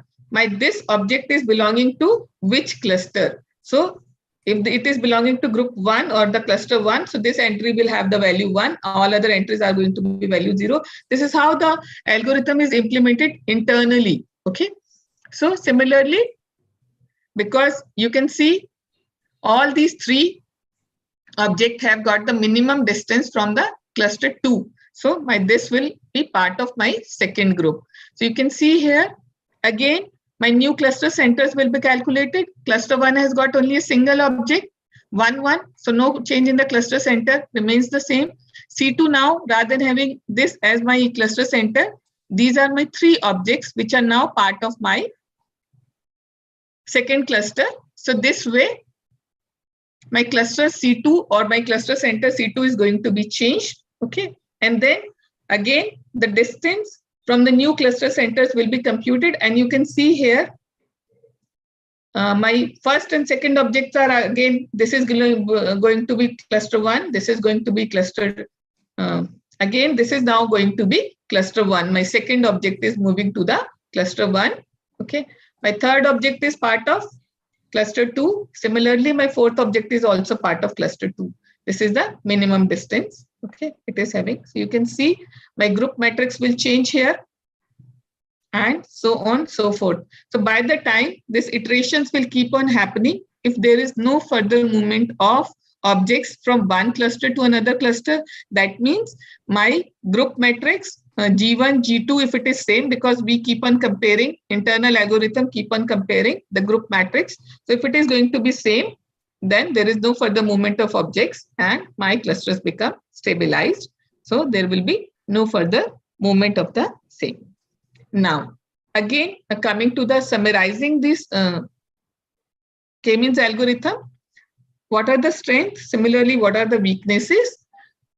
this object is belonging to which cluster. So if it is belonging to group 1 or the cluster 1, so this entry will have the value 1. All other entries are going to be value 0. This is how the algorithm is implemented internally. Okay. So similarly, because you can see all these 3 objects have got the minimum distance from the cluster 2. So this will be part of my second group. So you can see here, again, my new cluster centers will be calculated. Cluster 1 has got only a single object, 1, 1. So no change in the cluster center, remains the same. C2 now, rather than having this as my cluster center, these are my 3 objects which are now part of my second cluster. So this way, my cluster C2 or my cluster center C2 is going to be changed. Okay. And then again, the distance from the new cluster centers will be computed. And you can see here, my first and second objects are again, this is going to be cluster 1. This is going to be cluster, again, this is now going to be cluster 1. My second object is moving to the cluster 1. Okay. My third object is part of cluster 2. Similarly, my fourth object is also part of cluster 2. This is the minimum distance. Okay, it is having. So you can see my group matrix will change here and so on, so forth. So by the time this iterations will keep on happening, if there is no further movement of objects from one cluster to another cluster, that means my group matrix G1, G2, if it is same, because we keep on comparing, internal algorithm keep on comparing the group matrix. So if it is going to be same, then there is no further movement of objects and my clusters become stabilized. So there will be no further movement of the same. Now, again, coming to the summarizing this K-means algorithm, what are the strengths? Similarly, what are the weaknesses?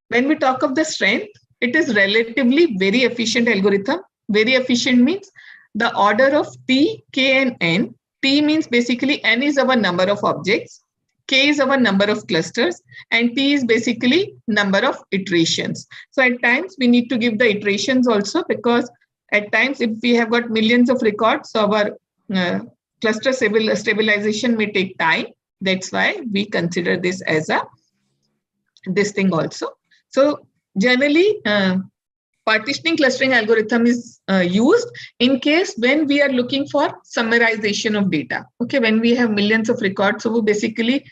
When we talk of the strength, it is relatively very efficient algorithm. Very efficient means the order of T, K, and N. T means basically N is our number of objects. K is our number of clusters and T is basically number of iterations. So at times we need to give the iterations also, because at times if we have got millions of records, so our cluster stabilization may take time. That's why we consider this as this thing also. So generally, partitioning clustering algorithm is used in case when we are looking for summarization of data. Okay, when we have millions of records, so we basically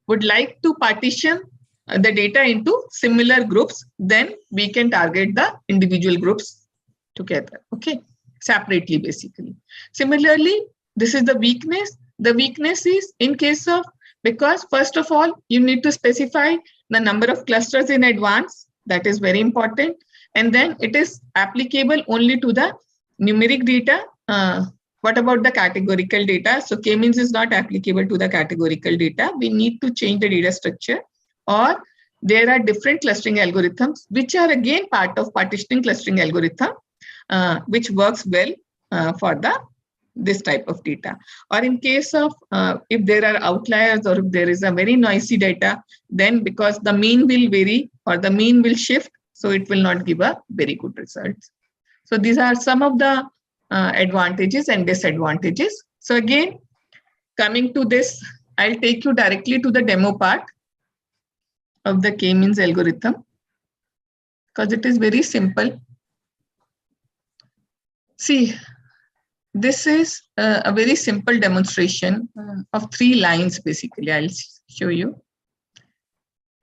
would like to partition the data into similar groups, then we can target the individual groups together, okay, separately basically. Similarly, this is the weakness. The weakness is in case of, because first of all, you need to specify the number of clusters in advance. That is very important. And then it is applicable only to the numeric data. What about the categorical data? So K-means is not applicable to the categorical data. We need to change the data structure, or there are different clustering algorithms, which are again part of partitioning clustering algorithm, which works well for this type of data. Or in case of if there are outliers or if there is a very noisy data, then because the mean will vary or the mean will shift, so it will not give a very good result. So these are some of the advantages and disadvantages. So again, coming to this, I'll take you directly to the demo part of the K-means algorithm, because it is very simple. See, this is a very simple demonstration of 3 lines basically. I'll show you.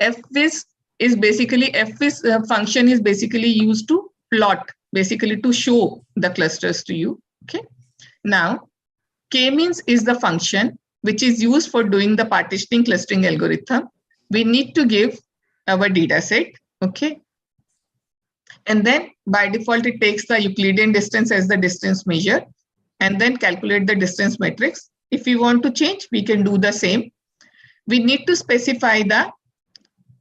Fvis is basically, Fvis function is basically used to plot, basically to show the clusters to you. Okay. Now, K-means is the function which is used for doing the partitioning clustering algorithm. We need to give our data set. Okay. And then by default, it takes the Euclidean distance as the distance measure and then calculate the distance matrix. If we want to change, we can do the same. We need to specify the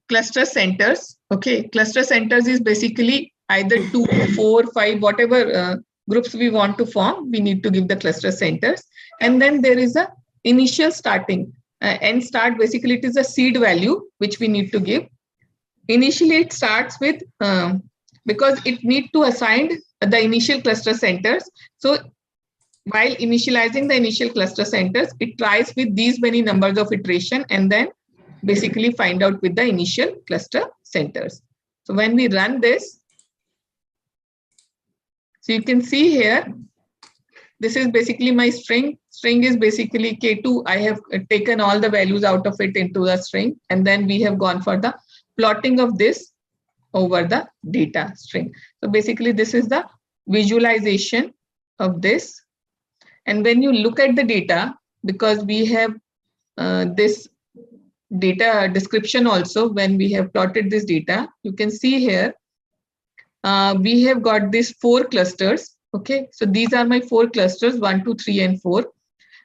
cluster centers. Okay. Cluster centers is basically either 2, 4, 5, whatever groups we want to form, we need to give the cluster centers. And then there is a initial starting. N start, basically it is a seed value which we need to give. Initially it starts with, because it need to assign the initial cluster centers. So while initializing the initial cluster centers, it tries with these many numbers of iteration and then basically find out with the initial cluster centers. So when we run this, so you can see here, this is basically my string. String is basically K2. I have taken all the values out of it into the string, and then we have gone for the plotting of this over the data string. So basically this is the visualization of this. And when you look at the data, because we have this data description also, when we have plotted this data, you can see here, we have got these 4 clusters. Okay, so these are my 4 clusters, 1, 2, 3, and 4.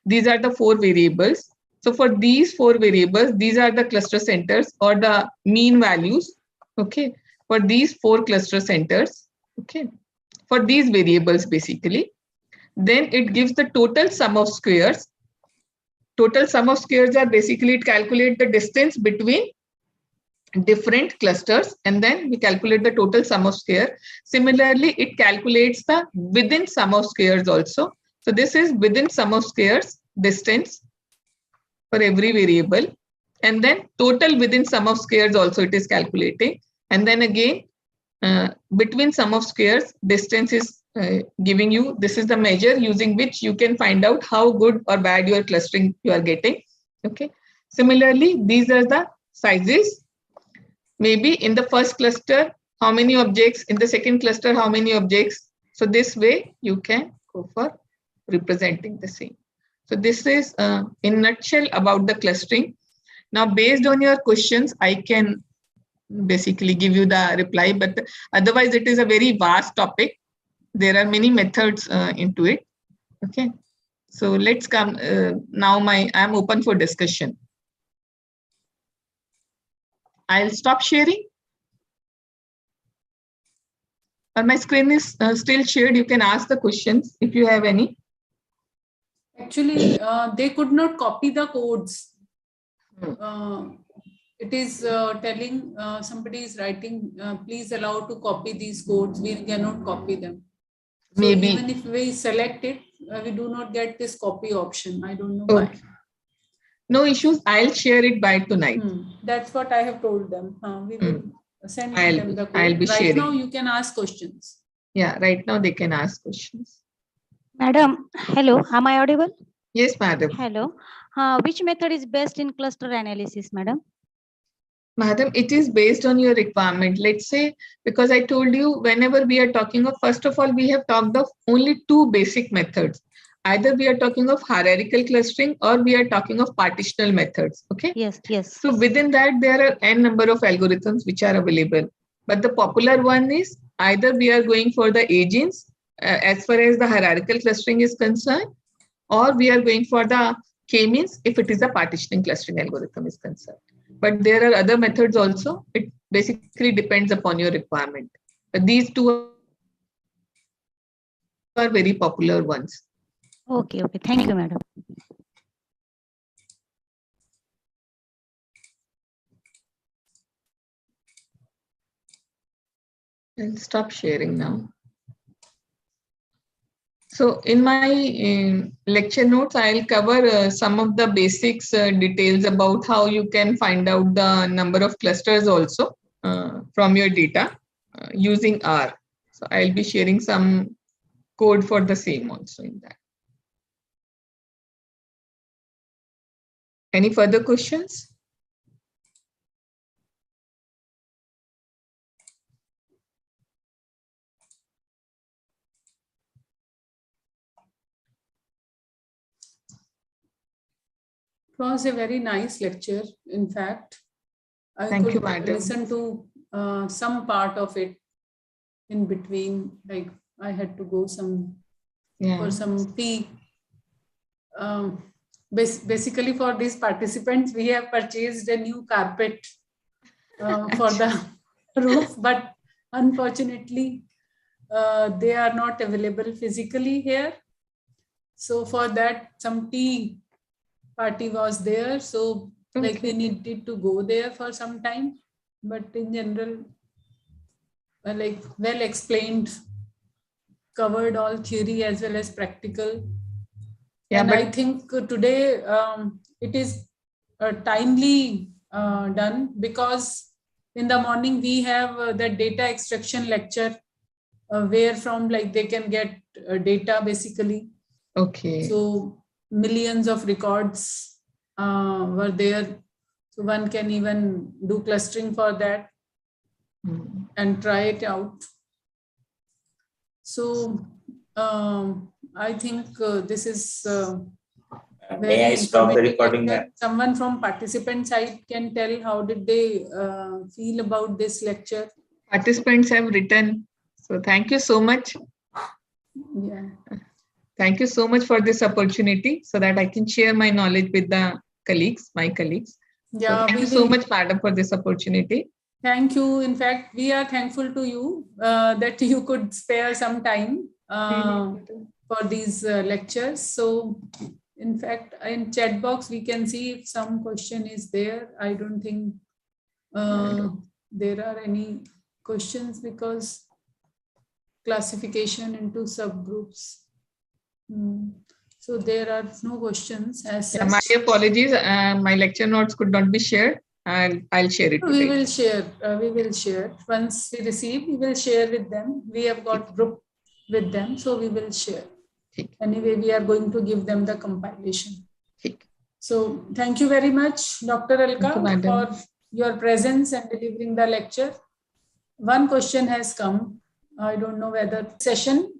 These are the 4 variables. So for these 4 variables, these are the cluster centers or the mean values. Okay, for these 4 cluster centers. Okay, for these variables basically. Then it gives the total sum of squares. Total sum of squares are basically, it calculates the distance between different clusters, and then we calculate the total sum of square. Similarly, it calculates the within sum of squares also. So this is within sum of squares distance for every variable, and then total within sum of squares also it is calculating. And then again, between sum of squares distance is giving you, this is the measure using which you can find out how good or bad your clustering you are getting. Okay. Similarly, these are the sizes. Maybe in the first cluster, how many objects, in the second cluster, how many objects. So this way you can go for representing the same. So this is in nutshell about the clustering. Now, based on your questions, I can basically give you the reply, but otherwise it is a very vast topic. There are many methods into it. Okay. So let's come now. I'm open for discussion. I'll stop sharing. Or my screen is still shared. You can ask the questions if you have any. Actually, they could not copy the codes. It is telling somebody is writing, please allow to copy these codes. We cannot copy them. So Maybe. Even if we select it, we do not get this copy option. I don't know Okay. why. No issues. I'll share it by tonight. That's what I have told them. We will send them the code. I'll be right sharing. Now you can ask questions. Yeah, right now they can ask questions. Madam, hello, am I audible? Yes, madam. Hello. Which method is best in cluster analysis, madam? Madam, it is based on your requirement. Let's say, because I told you, whenever we are talking of, first of all, we have talked of only 2 basic methods. Either we are talking of hierarchical clustering or we are talking of partitional methods. Okay. Yes, yes. So within that, there are n number of algorithms which are available. But the popular one is either we are going for the agents as far as the hierarchical clustering is concerned, or we are going for the k-means if it is a partitioning clustering algorithm is concerned. But there are other methods also. It basically depends upon your requirement. But these 2 are very popular ones. Okay, okay. Thank you, madam. I'll stop sharing now. So in my lecture notes, I'll cover some of the basics details about how you can find out the number of clusters also from your data using R. So I'll be sharing some code for the same also in that. Any further questions? It was a very nice lecture. In fact, I Thank could you, madam. listen to some part of it in between. Like I had to go for some tea. Basically, for these participants, we have purchased a new carpet for the roof, but unfortunately, they are not available physically here. So for that, some tea party was there. So like we needed to go there for some time, but in general, like well explained, covered all theory as well as practical. Yeah, and but I think today it is timely done, because in the morning we have that data extraction lecture where from like they can get data basically. okay. So millions of records were there. So one can even do clustering for that and try it out. So I think this is May I stop the recording? Someone from participant side can tell how did they feel about this lecture. Participants have written. So thank you so much. Yeah. Thank you so much for this opportunity so that I can share my knowledge with the colleagues, my colleagues. Yeah, so thank you so much, madam, for this opportunity. Thank you. In fact, we are thankful to you that you could spare some time for these lectures. So in fact, in chat box, we can see if some question is there. I don't think there are any questions because classification into subgroups. So there are no questions as such. My apologies. My lecture notes could not be shared. I'll share it. We will share. We will share. Once we receive, we will share with them. We have got group with them, so we will share. Anyway, we are going to give them the compilation. So thank you very much, Dr. Alka, for your presence and delivering the lecture. One question has come. I don't know whether session